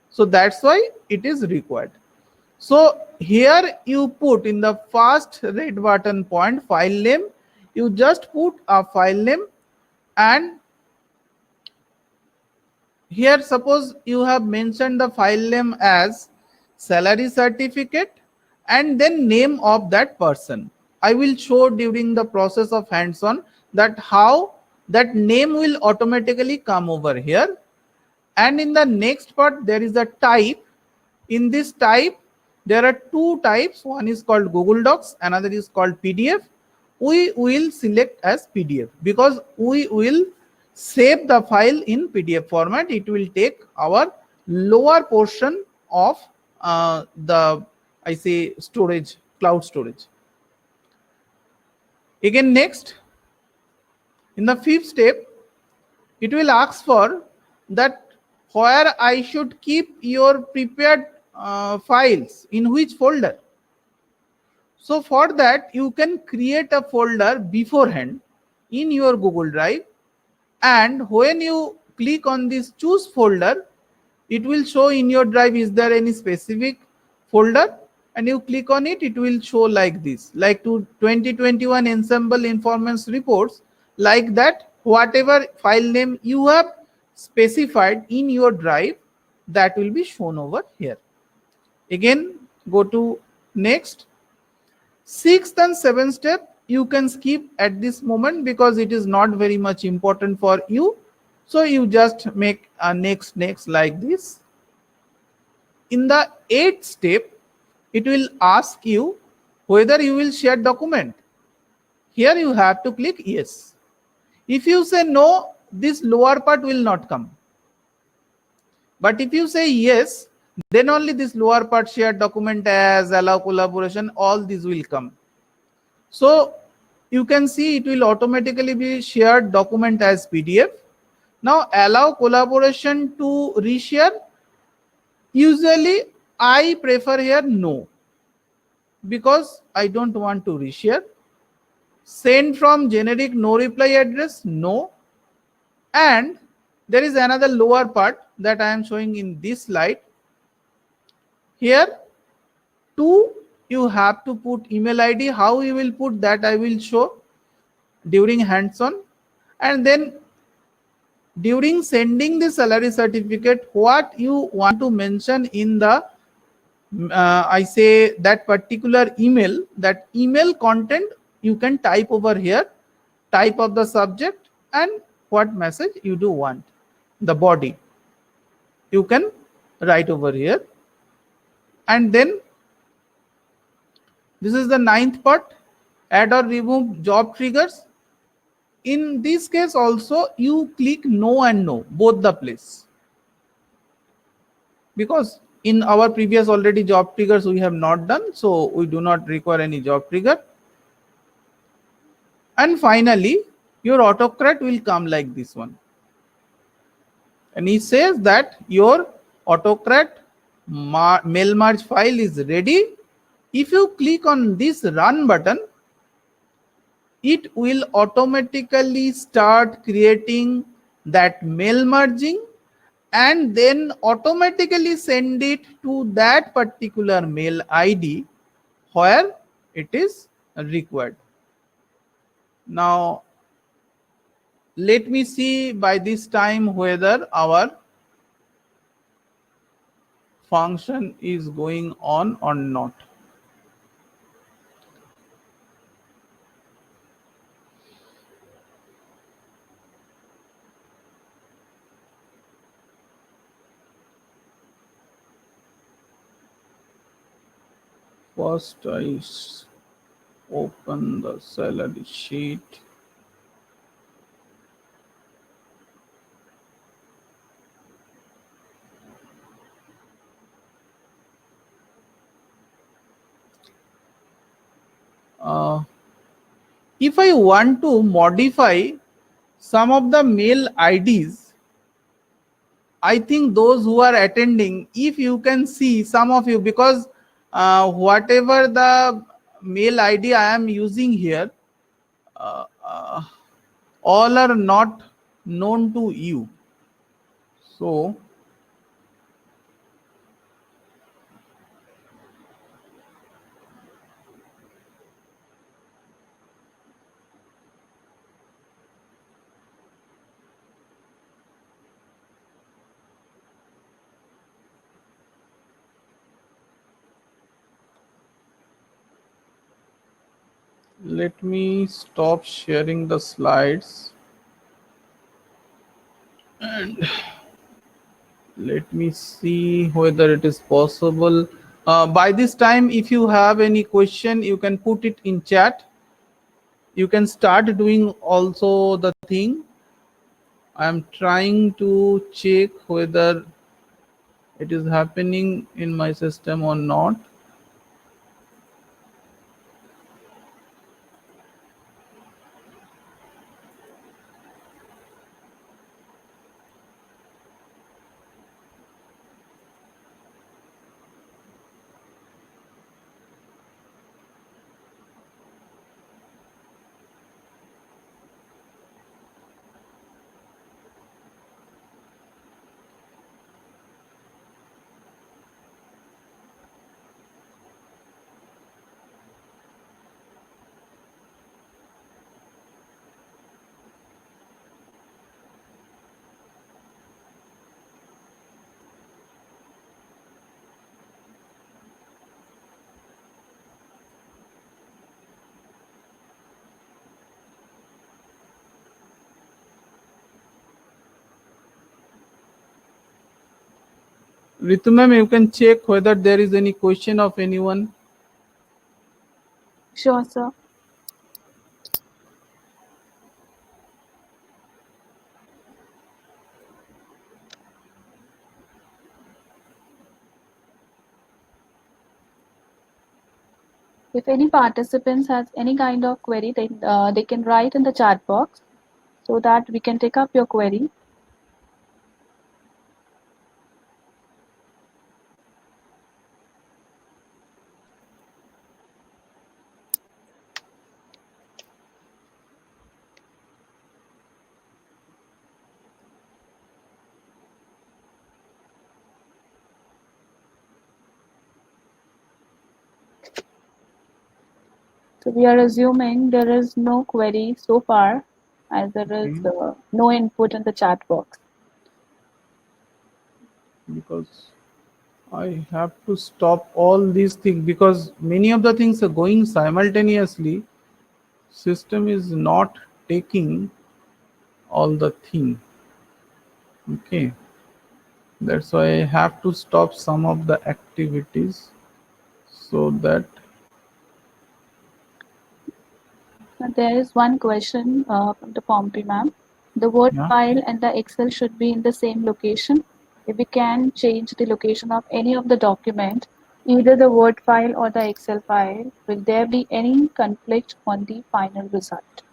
So that's why it is required. So here you put in the first red button point file name. You just put a file name, and here suppose you have mentioned the file name as salary certificate and then name of that person. I will show during the process of hands-on that how that name will automatically come over here. And in the next part, there is a type. In this type, there are two types. One is called Google Docs, another is called PDF. We will select as PDF because we will save the file in PDF format. It will take our lower portion of the I say storage, cloud storage. Again, next, in the fifth step, it will ask for that where I should keep your prepared files, in which folder. So for that, you can create a folder beforehand in your Google Drive, and when you click on this choose folder, it will show in your drive is there any specific folder, and you click on it, it will show like this, like to 2021 ensemble information reports, like that. Whatever file name you have specified in your drive, that will be shown over here. Again, go to next. Sixth and seventh step you can skip at this moment because it is not very much important for you. So you just make a next like this. In the eighth step, it will ask you whether you will share document. Here you have to click yes. If you say no, this lower part will not come. But if you say yes, then only this lower part, share document as, allow collaboration, all these will come. So you can see it will automatically be shared document as PDF. Now allow collaboration to reshare. Usually I prefer here no, because I don't want to reshare. Send from generic no reply address, no. And there is another lower part that I am showing in this slide. Here, two, you have to put email ID. How you will put that I will show during hands-on. And then during sending the salary certificate, what you want to mention in the I say that particular email, that email content you can type over here, type of the subject and what message you do want. The body you can write over here. And then this is the ninth part, add or remove job triggers. In this case also you click no and no, both the place, because in our previous already job triggers we have not done, so we do not require any job trigger. And finally your autocorrect will come like this one, and he says that your autocorrect mail merge file is ready. If you click on this run button, it will automatically start creating that mail merging and then automatically send it to that particular mail ID where it is required. Now let me see by this time whether our function is going on or not. First I open the salary sheet. If I want to modify some of the mail IDs, I think those who are attending, if you can see some of you, because whatever the mail ID I am using here, uh, uh, all are not known to you. So let me stop sharing the slides and let me see whether it is possible. By this time, if you have any question, you can put it in chat. You can start doing also the thing. I'm trying to check whether it is happening in my system or not. Ritu ma'am, you can check whether there is any question of anyone. Sure, sir. If any participants has any kind of query, they can write in the chat box so that we can take up your query. So we are assuming there is no query so far, as there is Okay. no input in the chat box. Because I have to stop all these things because many of the things are going simultaneously. System is not taking all the thing. Okay. That's why I have to stop some of the activities so that There is one question from the Pompey ma'am. The Word yeah. file and the Excel should be in the same location. If we can change the location of any of the document, either the Word file or the Excel file, will there be any conflict on the final result?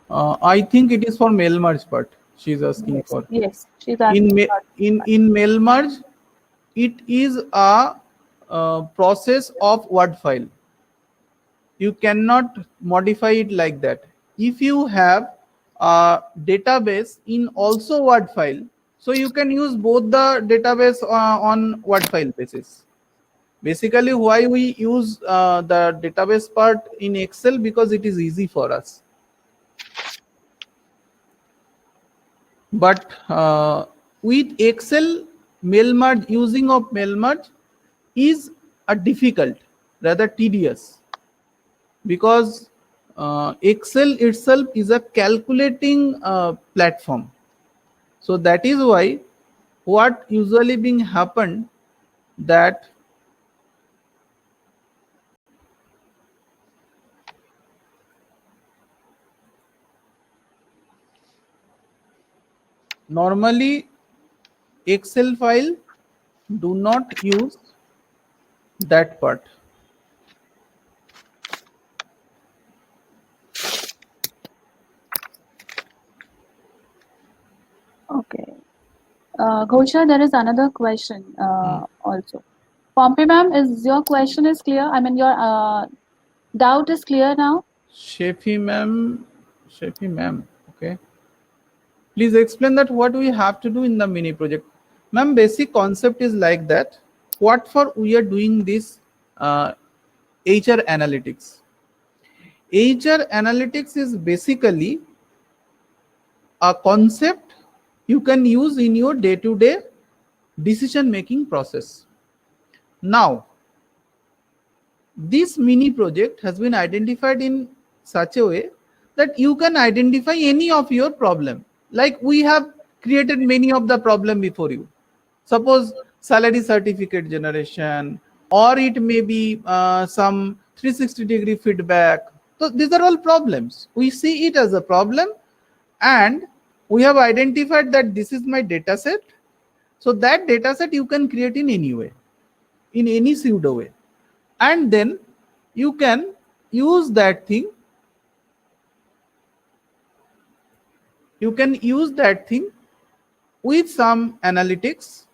I think it is for mail merge part. She is asking Yes, for. yes, she's In asking ma- about that. in mail merge, it is a process of Word file. You cannot modify it like that. If you have a database in also Word file, so you can use both the database on Word file basis. Basically, why we use the database part in Excel, because it is easy for us. But with Excel, mail merge, using of mail merge is a difficult, rather tedious, because Excel itself is a calculating platform. So that is why what usually being happened, that normally Excel file do not use that part. Okay. Ghosha, there is another question also. Pompey ma'am, is your question is clear? I mean, your doubt is clear now? Shefi ma'am, okay. Please explain that what we have to do in the mini project. Ma'am, basic concept is like that. What for we are doing this HR analytics. HR analytics is basically a concept you can use in your day-to-day decision making process. Now, this mini project has been identified in such a way that you can identify any of your problem. Like we have created many of the problem before you. Suppose salary certificate generation, or it may be some 360-degree feedback. So these are all problems. We see it as a problem, and we have identified that this is my data set. So that data set you can create in any way, in any pseudo way, and then you can use that thing. You can use that thing with some analytics.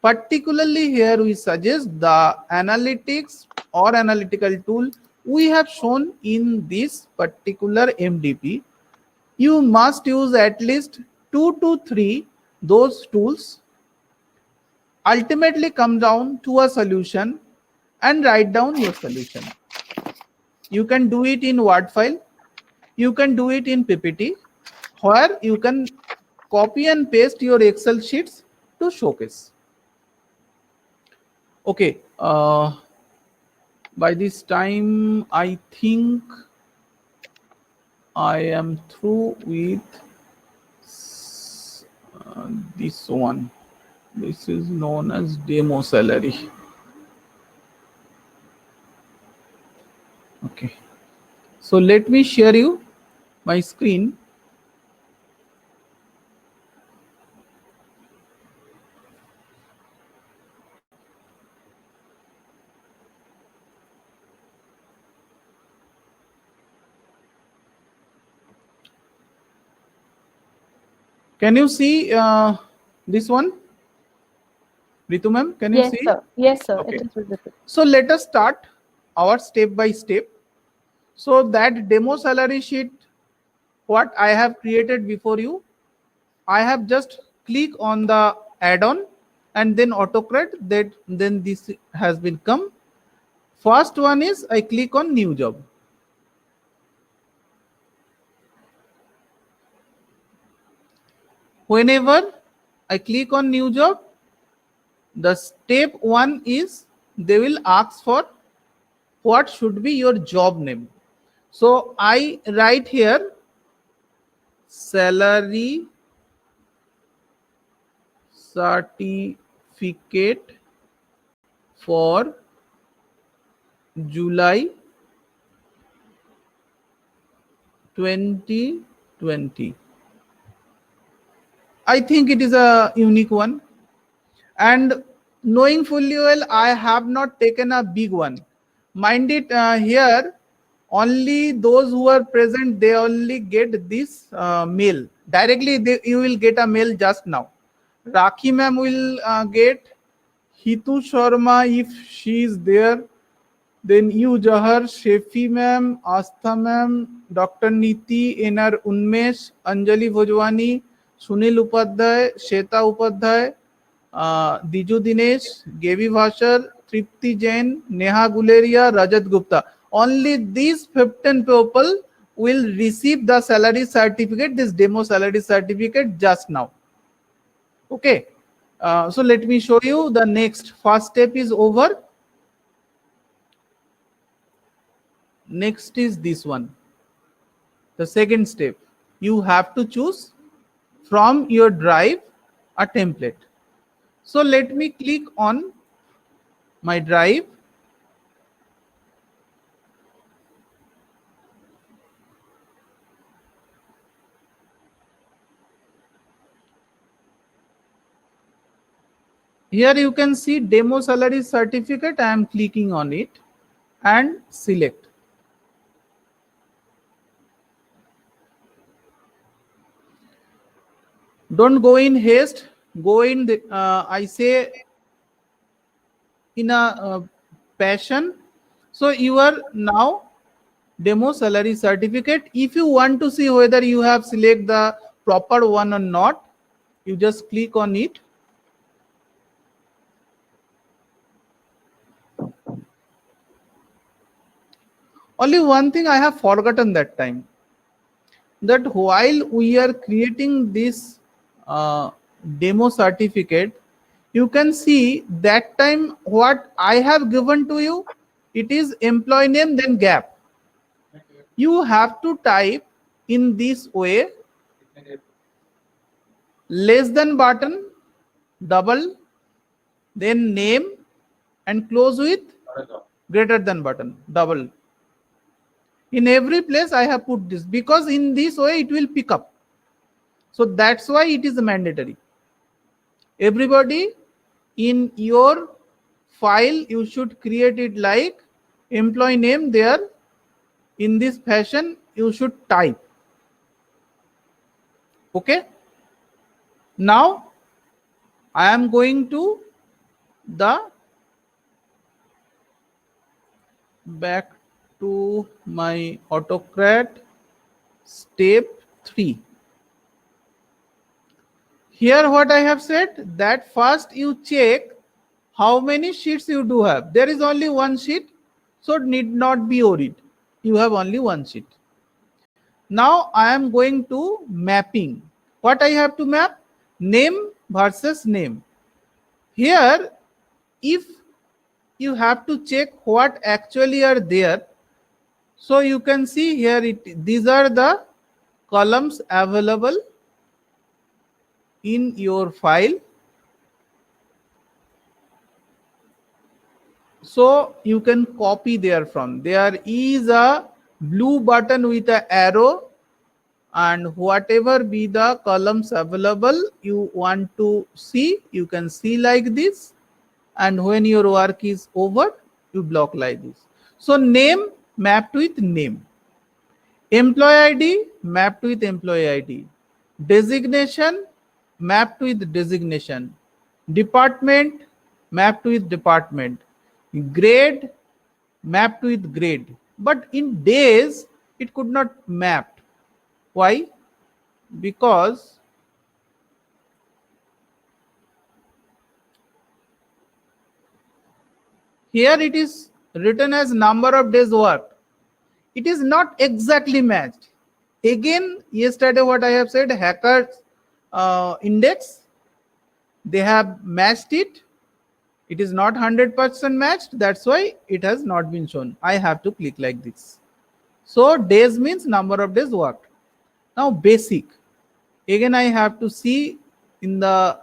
Particularly here we suggest the analytics or analytical tool we have shown in this particular MDP. You must use at least 2 to 3 those tools, ultimately come down to a solution and write down your solution. You can do it in Word file, you can do it in PPT, where you can copy and paste your Excel sheets to showcase. Okay, by this time I think I am through with this one. This is known as demo salary. Okay. So let me share you my screen. Can you see this one? Ritu ma'am, can you Yes, see? sir. Yes, sir. Okay. It is visible. So let us start our step by step. So that demo salary sheet, what I have created before you, I have just click on the add-on and then AutoCAD, that then this has been come. First one is I click on new job. Whenever I click on new job, the step one is they will ask for what should be your job name. So I write here salary certificate for July 2020. I think it is a unique one. And knowing fully well, I have not taken a big one. Mind it, here, only those who are present, they only get this mail. Directly, you will get a mail just now. Rakhi ma'am will get, Hitu Sharma, if she is there, then you, Jahar, Shefi ma'am, Astha ma'am, Dr. Niti, NR Unmesh, Anjali Bhojwani, Sunil Upadhyay, Sheta Upadhyay, Diju Dinesh, Gevi Bhashar, Tripti Jain, Neha Guleria, Rajat Gupta. Only these 15 people will receive the salary certificate, this demo salary certificate just now. Okay. So let me show you the next. First step is over. Next is this one. The second step, you have to choose from your drive a template. So let me click on my drive. Here you can see demo salary certificate. I am clicking on it and select. Don't go in haste. Go in, I say, in a passion. So you are now demo salary certificate. If you want to see whether you have select the proper one or not, you just click on it. Only one thing I have forgotten that time, that while we are creating this demo certificate, you can see that time what I have given to you, it is employee name then gap. You have to type in this way, less than button, double, then name, and close with greater than button, double. In every place I have put this because in this way it will pick up. So that's why it is mandatory. Everybody in your file, you should create it like employee name there. In this fashion, you should type. Okay. Now I am going to the back to my AutoCAD step 3. Here what I have said, that first you check how many sheets you do have. There is only one sheet, so need not be worried. You have only one sheet. Now I am going to mapping. What I have to map? Name versus name. Here, if you have to check what actually are there, so you can see here these are the columns available in your file. So you can copy there from. There is a blue button with an arrow, and whatever be the columns available you want to see, you can see like this. And when your work is over, you block like this. So name mapped with name. Employee ID mapped with employee ID. Designation mapped with designation. Department mapped with department. Grade mapped with grade. But in days, it could not map. Why? Because here it is written as number of days worked. It is not exactly matched. Again, yesterday what I have said, hackers index, they have matched it. It is not 100% matched. That's why it has not been shown. I have to click like this. So days means number of days worked. Now basic. Again, I have to see in the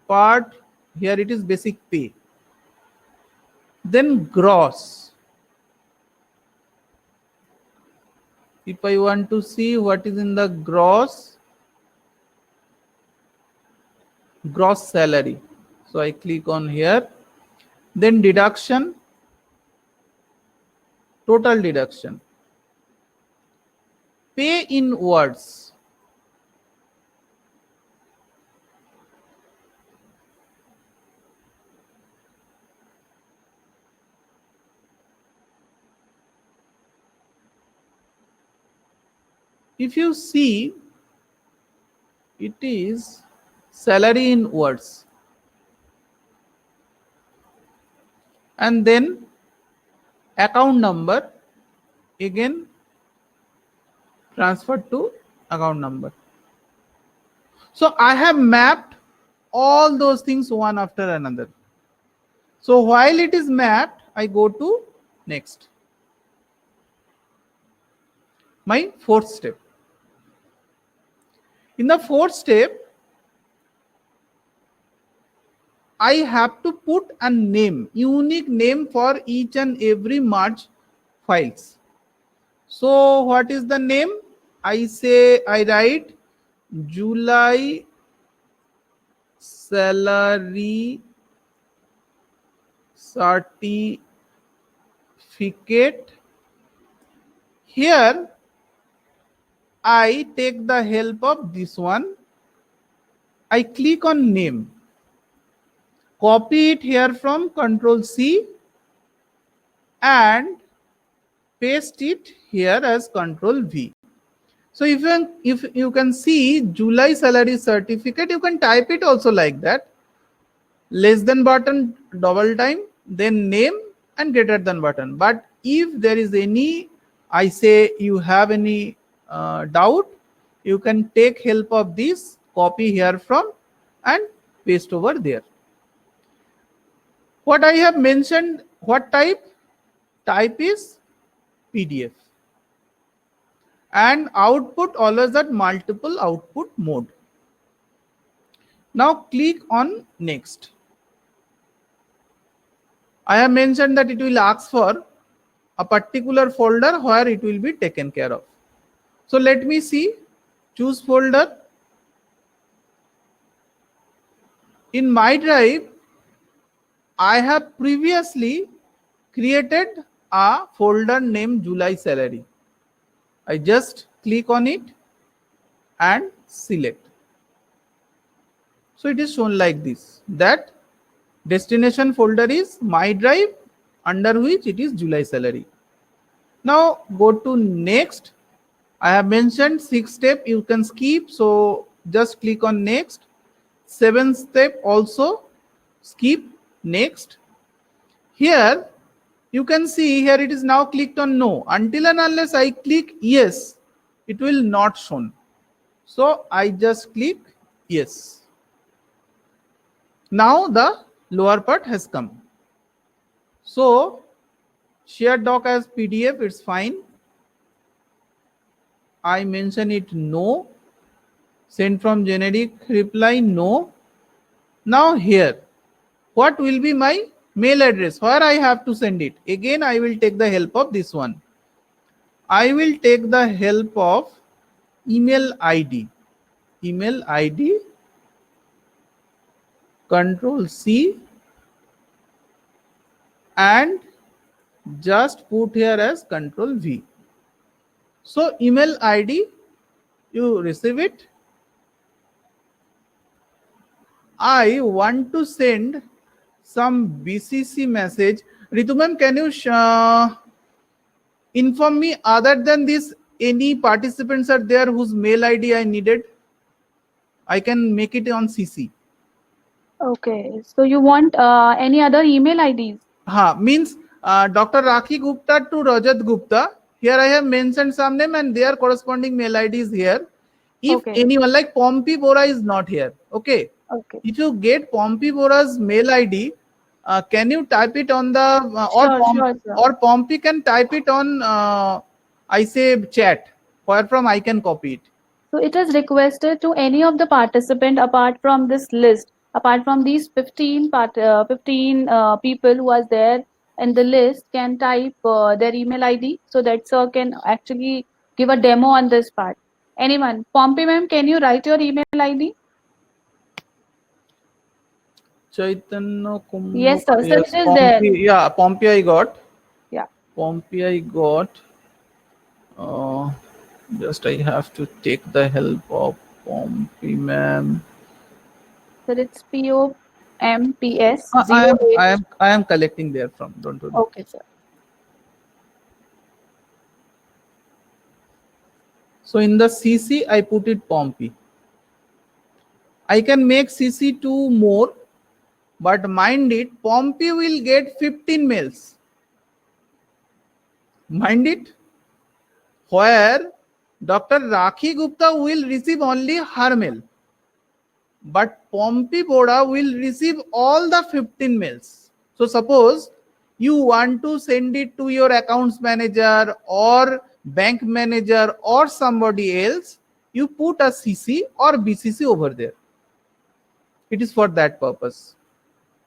part here it is basic pay. Then gross. If I want to see what is in the gross salary, so I click on here. Then deduction, total deduction, pay in words. If you see, it is salary in words. And then account number, again transferred to account number. So I have mapped all those things one after another. So while it is mapped, I go to next. My fourth step. In the fourth step, I have to put a name, unique name for each and every merge files. So what is the name? I write July salary certificate. Here I take the help of this one. I click on name. Copy it here from Control C and paste it here as Control V. So if you can see July salary certificate, you can type it also like that. Less than button, double time, then name and greater than button. But if there is any, I say you have any doubt, you can take help of this, copy here from and paste over there. What I have mentioned, what type? Type is PDF. And output always that multiple output mode. Now click on next. I have mentioned that it will ask for a particular folder where it will be taken care of. So let me see, choose folder. In my drive, I have previously created a folder named July salary. I just click on it and select. So it is shown like this, that destination folder is my drive, under which it is July salary. Now go to next. I have mentioned 6th step, you can skip, so just click on next. 7th step also skip, next. Here you can see here it is now clicked on no. Until and unless I click yes, it will not shown. So I just click yes. Now the lower part has come. So share doc as PDF, it's fine. I mention it no. Send from generic reply no. Now here, what will be my mail address where I have to send it. Again, I will take the help of this one. I will take the help of email ID. Email ID, Control C, and just put here as Control V. So email ID, you receive it. I want to send some BCC message. Ritu ma'am, can you inform me other than this any participants are there whose mail ID I needed? I can make it on CC. Okay, so you want any other email IDs? Means Dr. Rakhi Gupta to Rajat Gupta. Here I have mentioned some name and their corresponding mail ID is here. If Okay. anyone like Pompey Bora is not here, okay. Okay. If you get Pompey Bora's mail ID, can you type it on the Sure, sir. or Pompey can type it on I say chat, where from I can copy it. So it is requested to any of the participant apart from this list, apart from these 15 people who are there in the list can type their email ID so that sir can actually give a demo on this part. Anyone? Pompey ma'am, can you write your email ID? Chaitanya Kumbh. Yes, sir. So Yes, it is there. Pompey. Yeah, Pompey I got. Yeah. Pompey I got. Just I have to take the help of Pompey ma'am. So it's POMPS I am collecting there from. Don't worry. Okay, sir. So in the CC I put it Pompey. I can make CC 2 more, but mind it, Pompey will get 15 mails. Mind it, where Dr. Rakhi Gupta will receive only her mail, but Pompey Boda will receive all the 15 mails. So suppose you want to send it to your accounts manager or bank manager or somebody else, you put a CC or BCC over there. It is for that purpose.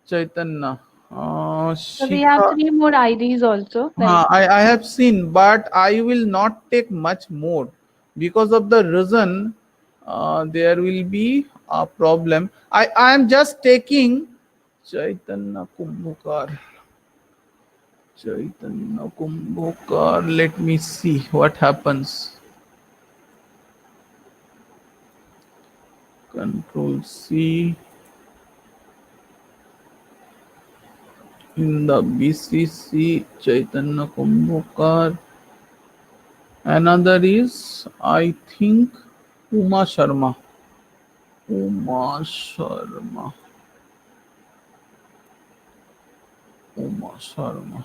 Chaitanya. So we have 3 more IDs also. I have seen, but I will not take much more because of the reason there will be a problem. I am just taking Chaitanya Kumbhakar. Chaitanya Kumbhakar. Let me see what happens. Control C. In the BCC, Chaitanya Kumbhakar. Another is, I think, Uma Sharma. Uma Sharma. Uma Sharma.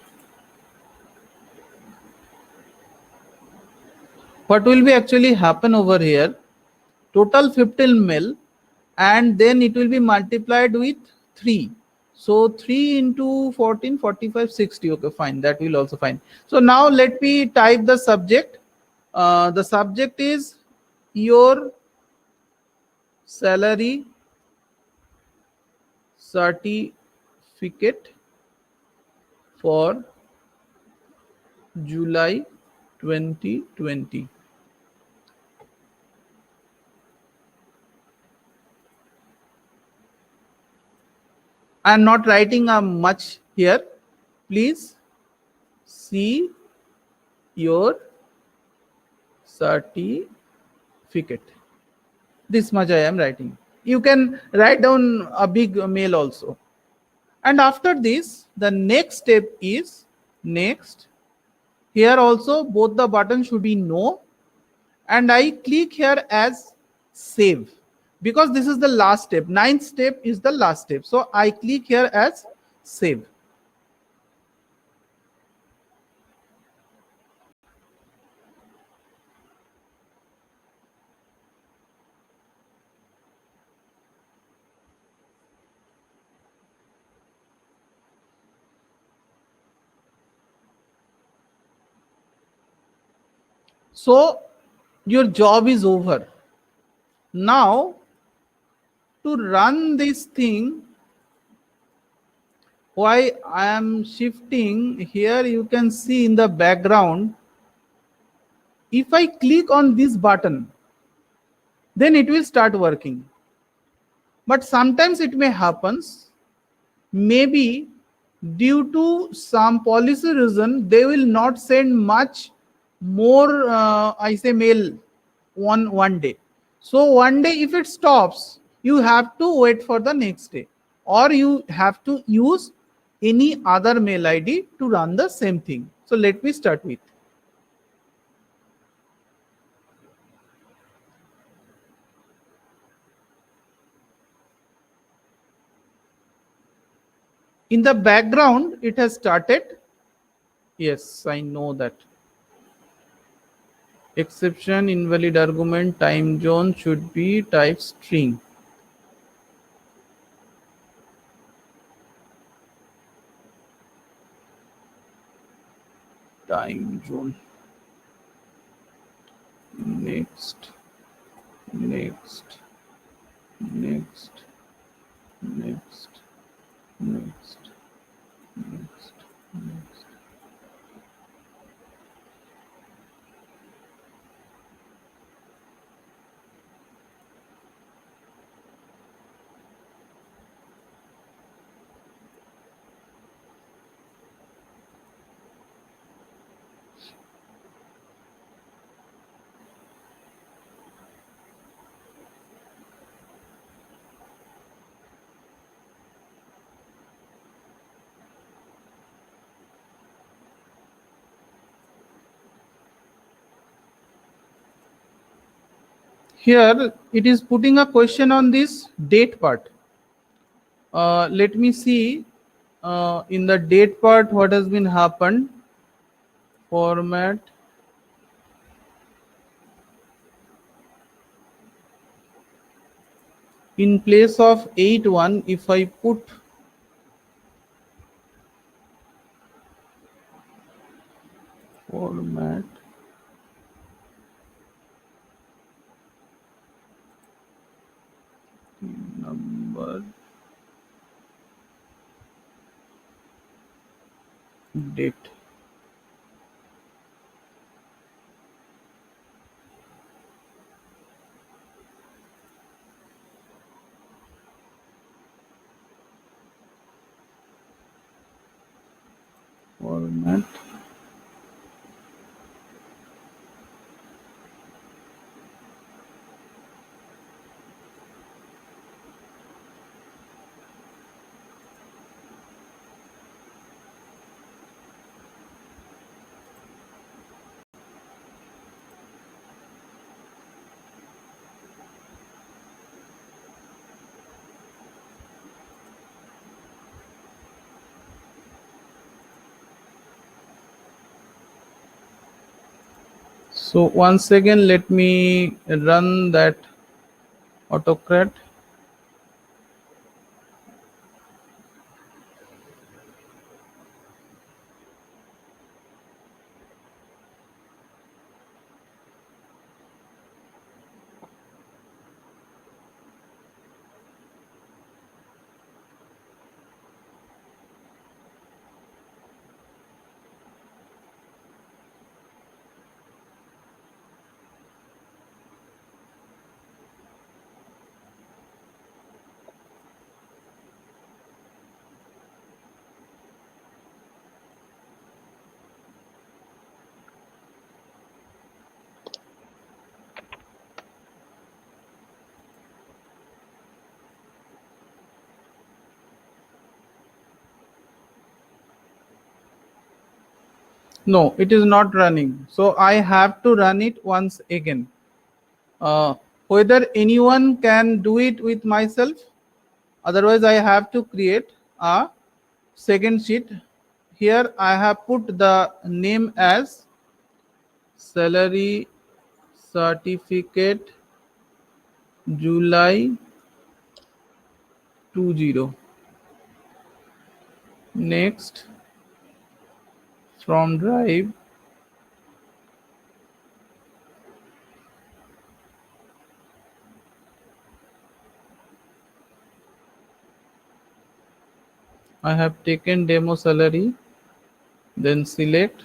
What will be actually happen over here? Total 15 mil, and then it will be multiplied with 3. So 3 into 14, 45, 60. Okay, fine. That will also fine. So now let me type the subject. The subject is your salary certificate for July 2020. I am not writing much here. Please see your certificate. This much I am writing. You can write down a big mail also. And after this, the next step is next. Here also both the buttons should be no. And I click here as save, because this is the last step. 9th step is the last step. So I click here as save. So your job is over. Now to run this thing, Why I am shifting here, you can see in the background, if I click on this button, then it will start working. But sometimes it may happens, maybe due to some policy reason, they will not send much more, I say mail one day. So one day if it stops, you have to wait for the next day, or you have to use any other mail ID to run the same thing. So let me start with. In the background, it has started. Yes, I know that. Exception, invalid argument, time zone should be type string. Time zone. Next, next, next, next, next, next, next. Here it is putting a question on this date part. Let me see in the date part what has been happened. Format. In place of 8.1, if I put format number date, format. So once again, let me run that AutoCAD. No, it is not running. So I have to run it once again. Whether anyone can do it with myself, otherwise I have to create a second sheet. Here I have put the name as salary certificate July 20. Next, from drive, I have taken demo salary, then select.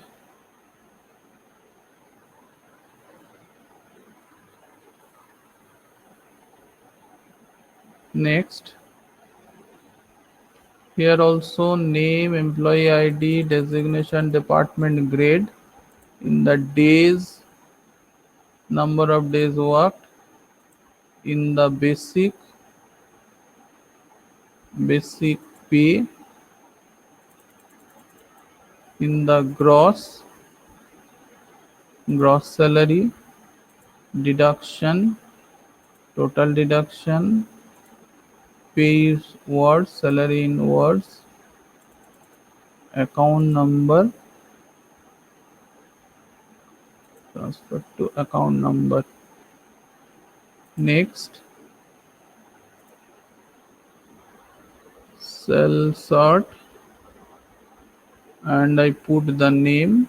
Next. Here also name, employee ID, designation, department, grade, in the days, number of days worked, in the basic pay, in the gross salary, deduction, total deduction, pay is words, salary in words, account number, transfer to account number. Next, cell sort, and I put the name,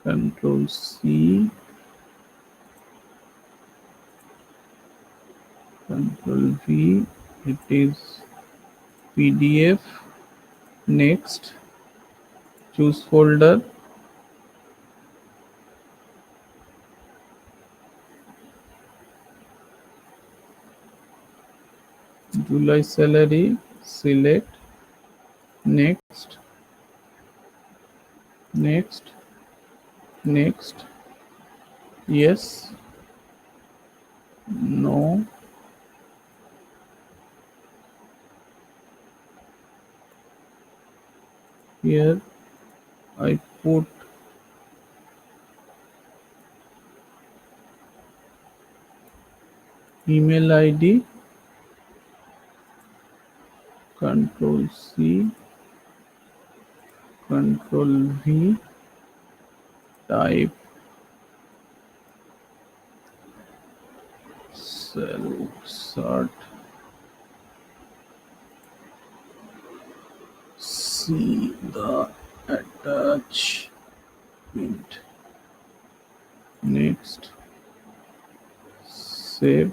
Control C, Control V, it is PDF. Next, choose folder, July salary, select. Next, yes, no, here I put email ID, Control C, Control V, type cell sort, see the attachment. Next, save.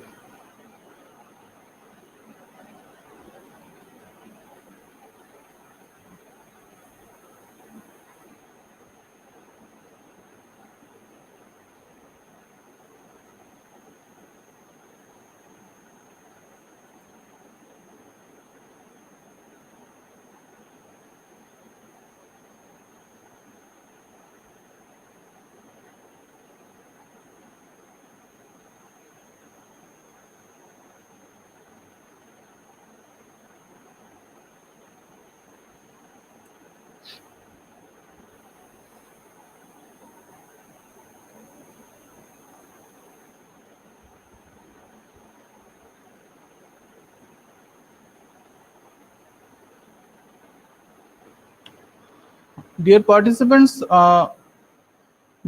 Dear participants,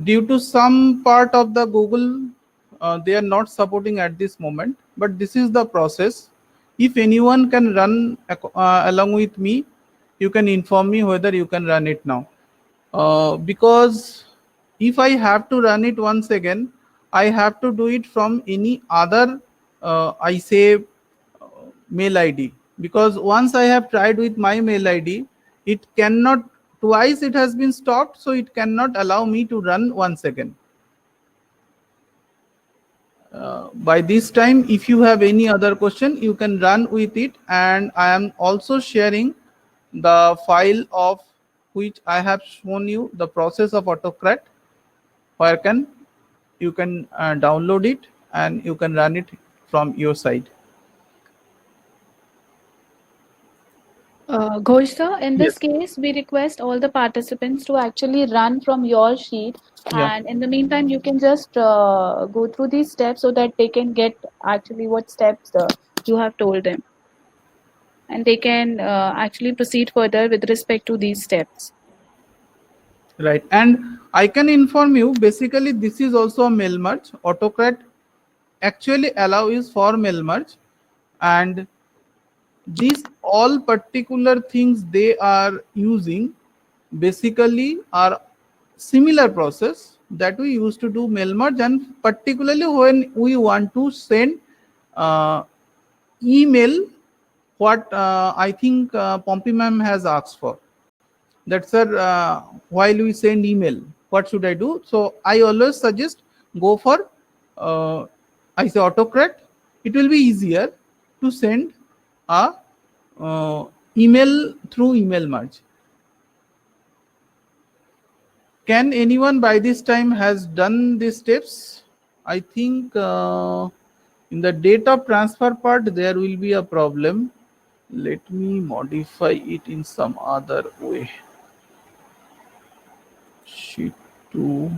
due to some part of the Google, they are not supporting at this moment, but this is the process. If anyone can run along with me, you can inform me whether you can run it now. Because if I have to run it once again, I have to do it from any other, I say, mail ID, because once I have tried with my mail ID, it cannot, twice it has been stopped, so it cannot allow me to run once again. By this time, if you have any other question, you can run with it, and I am also sharing the file of which I have shown you the process of AutoCAD, where you can download it and you can run it from your side. Ghosh sir, in Yes. this case, we request all the participants to actually run from your sheet, Yeah. and in the meantime, you can just go through these steps so that they can get actually what steps you have told them, and they can actually proceed further with respect to these steps. Right. And I can inform you, basically, this is also a mail merge. AutoCAD actually allows for mail merge, and these all particular things they are using basically are similar process that we used to do mail merge, and particularly when we want to send email what I think Pompey ma'am has asked for. That sir, while we send email, what should I do? So I always suggest go for I say autocrat. It will be easier to send a email through email merge. Can anyone by this time has done these steps? I think in the data transfer part there will be a problem. Let me modify it in some other way. Sheet 2.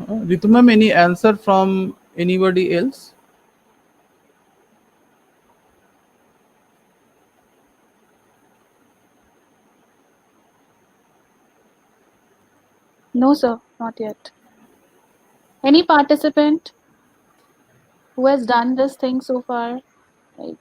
Ritu ma'am, any answer from anybody else? No, sir, not yet. Any participant who has done this thing so far? Like,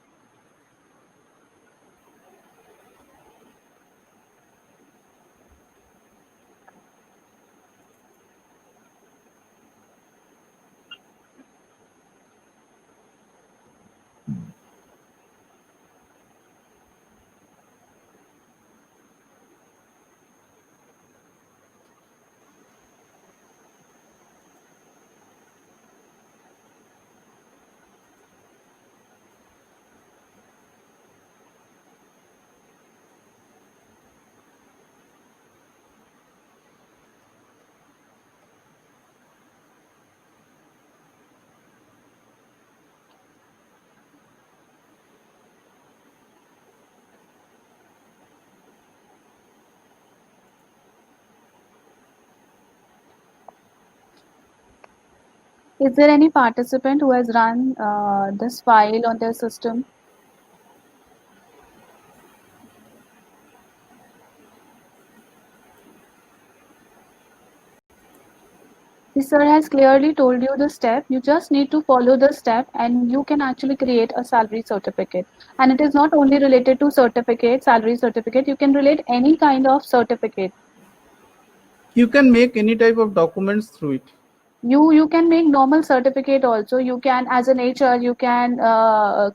is there any participant who has run this file on their system? The sir has clearly told you the step. You just need to follow the step and you can actually create a salary certificate. And it is not only related to certificate, salary certificate, you can relate any kind of certificate. You can make any type of documents through it. You can make normal certificate also. You can, as an HR, you can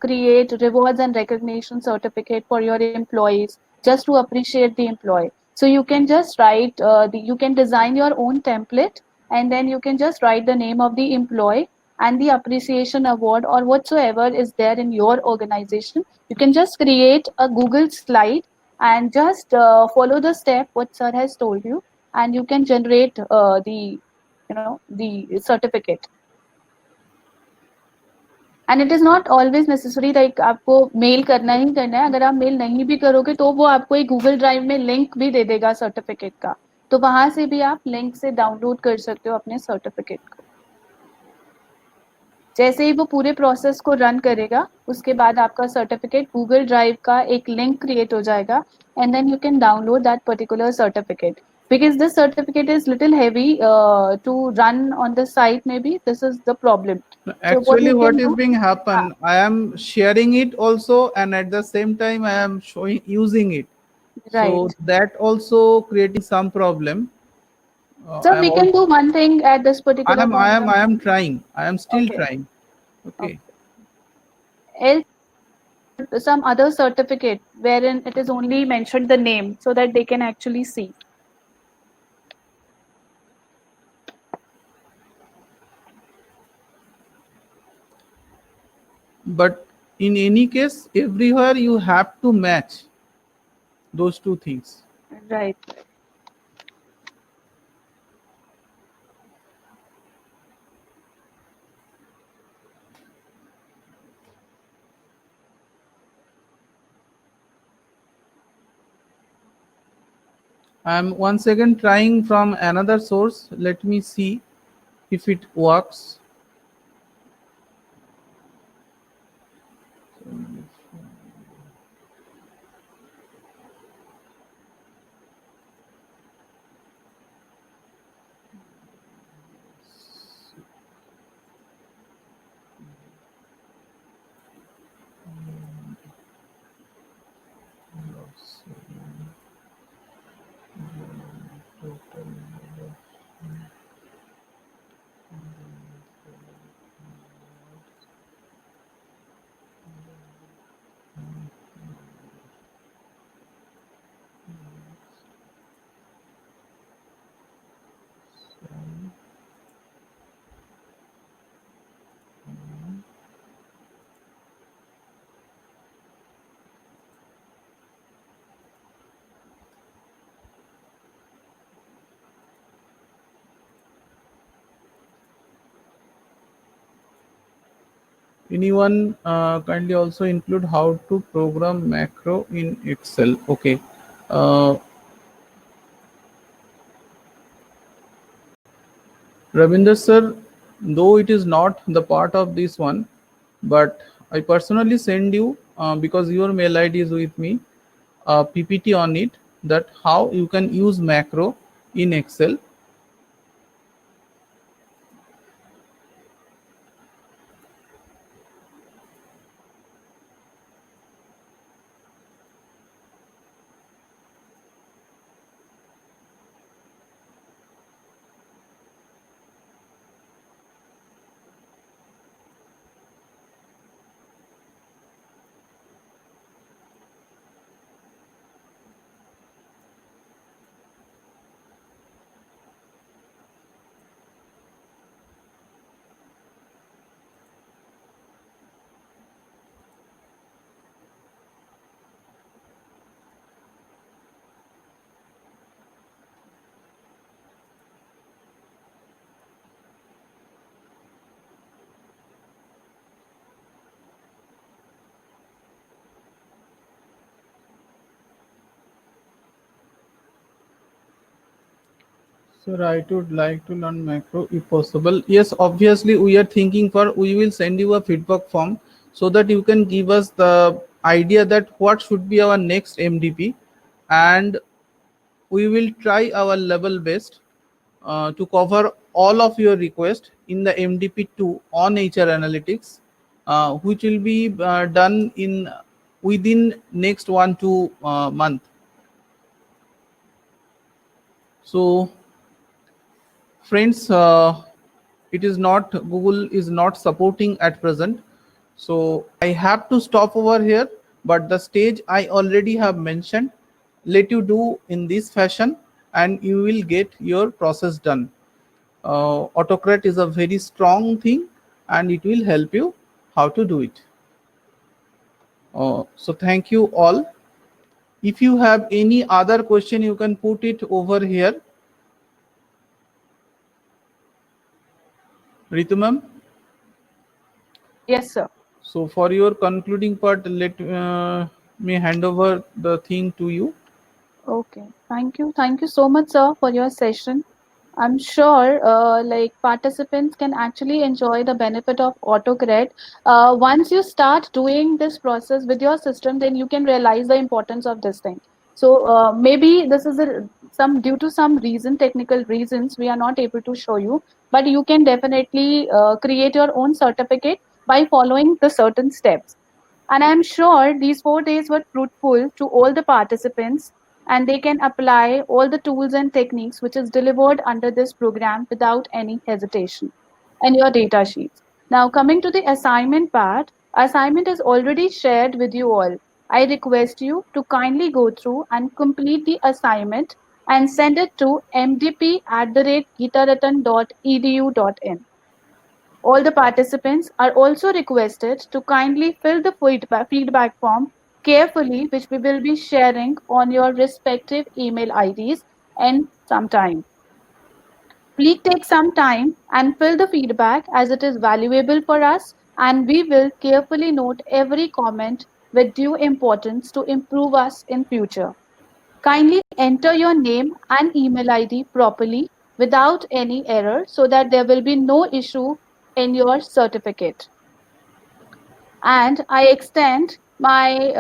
create rewards and recognition certificate for your employees just to appreciate the employee. So you can just write you can design your own template, and then you can just write the name of the employee and the appreciation award or whatsoever is there in your organization. You can just create a Google slide and just follow the step what sir has told you, and you can generate the certificate. And it is not always necessary like आपको mail करना ही करना है. अगर आप mail नहीं भी करोगे तो वो आपको एक गूगल ड्राइव में लिंक भी दे देगा सर्टिफिकेट का, तो वहां से भी आप लिंक से डाउनलोड कर सकते हो अपने सर्टिफिकेट को. जैसे ही वो पूरे प्रोसेस को रन करेगा उसके बाद आपका सर्टिफिकेट गूगल ड्राइव का एक लिंक क्रिएट हो जाएगा and then you can download that particular certificate. Because this certificate is little heavy to run on the site, maybe this is the problem. Actually, what is being Yeah. happen? I am sharing it also, and at the same time, I am showing using it. So Right. that also creating some problem. So I am we can also, do one thing at this I particular am, I point am, of I am time. trying. I am still Okay. trying. Okay. Okay. Else some other certificate wherein it is only mentioned the name so that they can actually see. But in any case, everywhere you have to match those two things. Right. I am once again trying from another source. Let me see if it works. Anyone kindly also include how to program macro in Excel. Okay. Uh, Ravinder sir, though it is not the part of this one, but I personally send you because your mail ID is with me, a PPT on it, that how you can use macro in Excel. Sir, I would like to learn macro if possible. Yes, obviously we are thinking for, we will send you a feedback form so that you can give us the idea that what should be our next MDP, and we will try our level best to cover all of your requests in the MDP2 on HR analytics, which will be done in within next 1 to 2 month. So friends, it is not, Google is not supporting at present, so I have to stop over here. But the stage I already have mentioned, let you do in this fashion and you will get your process done. Autocrat is a very strong thing and it will help you how to do it. So thank you all. If you have any other question, you can put it over here. Ritu ma'am. Yes, sir. So for your concluding part, let me hand over the thing to you. Okay. Thank you. Thank you so much, sir, for your session. I'm sure like participants can actually enjoy the benefit of AutoCred. Once you start doing this process with your system, then you can realize the importance of this thing. So maybe this is some due to some reason, technical reasons, we are not able to show you, but you can definitely create your own certificate by following the certain steps. And I'm sure these 4 days were fruitful to all the participants. and they can apply all the tools and techniques which is delivered under this program without any hesitation in your data sheets. Now, coming to the assignment part, assignment is already shared with you all. I request you to kindly go through and complete the assignment and send it to mdp@geetaratan.edu.in. All the participants are also requested to kindly fill the feedback form carefully, which we will be sharing on your respective email IDs in some time. Please take some time and fill the feedback as it is valuable for us, and we will carefully note every comment with due importance to improve us in future. Kindly enter your name and email ID properly without any error so that there will be no issue in your certificate. And I extend my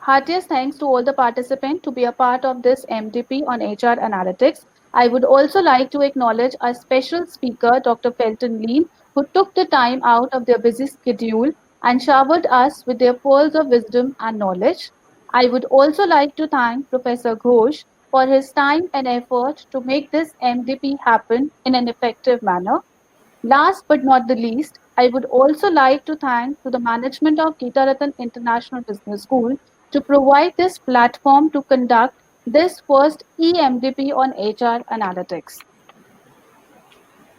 heartiest thanks to all the participants to be a part of this MDP on HR analytics. I would also like to acknowledge our special speaker, Dr. Felton Lean, who took the time out of their busy schedule and showered us with their pearls of wisdom and knowledge. I would also like to thank Professor Ghosh for his time and effort to make this MDP happen in an effective manner. Last but not the least, I would also like to thank to the management of Geetaratan International Business School to provide this platform to conduct this first EMDP on HR analytics.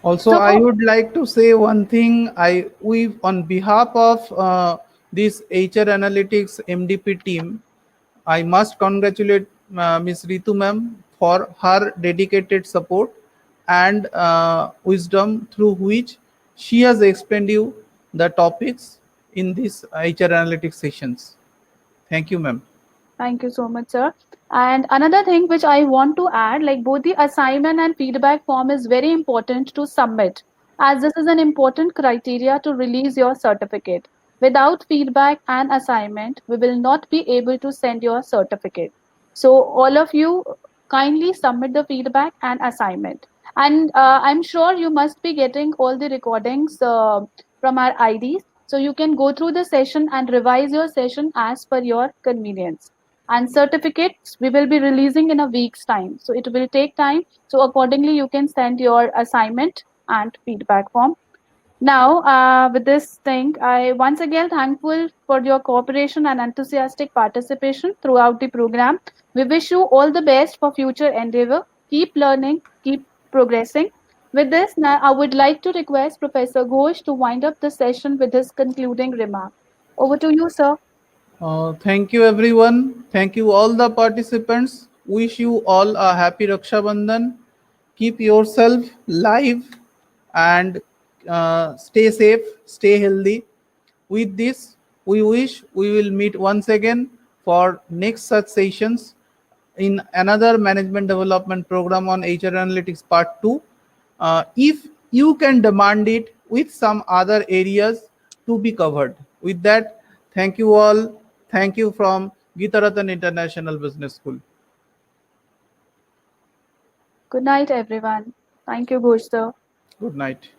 Also, So, I would like to say one thing. We on behalf of this HR Analytics MDP team, I must congratulate Ms. Ritu ma'am for her dedicated support and wisdom through which she has explained you the topics in this HR Analytics sessions. Thank you, ma'am. thank you so much, sir. And another thing which I want to add, like both the assignment and feedback form is very important to submit, as this is an important criteria to release your certificate. Without feedback and assignment, we will not be able to send your certificate. So all of you kindly submit the feedback and assignment. And I'm sure you must be getting all the recordings from our IDs. So you can go through the session and revise your session as per your convenience. And certificates we will be releasing in a week's time, so it will take time, so accordingly you can send your assignment and feedback form. Now, with this thing, I once again thankful for your cooperation and enthusiastic participation throughout the program. We wish you all the best for future endeavor. Keep learning, keep progressing. With this, now I would like to request Professor Ghosh to wind up the session with his concluding remark. Over to you, sir. Thank you, everyone. Thank you, all the participants. Wish you all a happy Raksha Bandhan. Keep yourself live and stay safe, stay healthy. With this, we wish we will meet once again for next such sessions in another management development program on HR Analytics Part 2. If you can demand it with some other areas to be covered. With that, thank you all. Thank you from Geetaratan International Business School. Good night, everyone. Thank you, Ghosh, sir. Good night.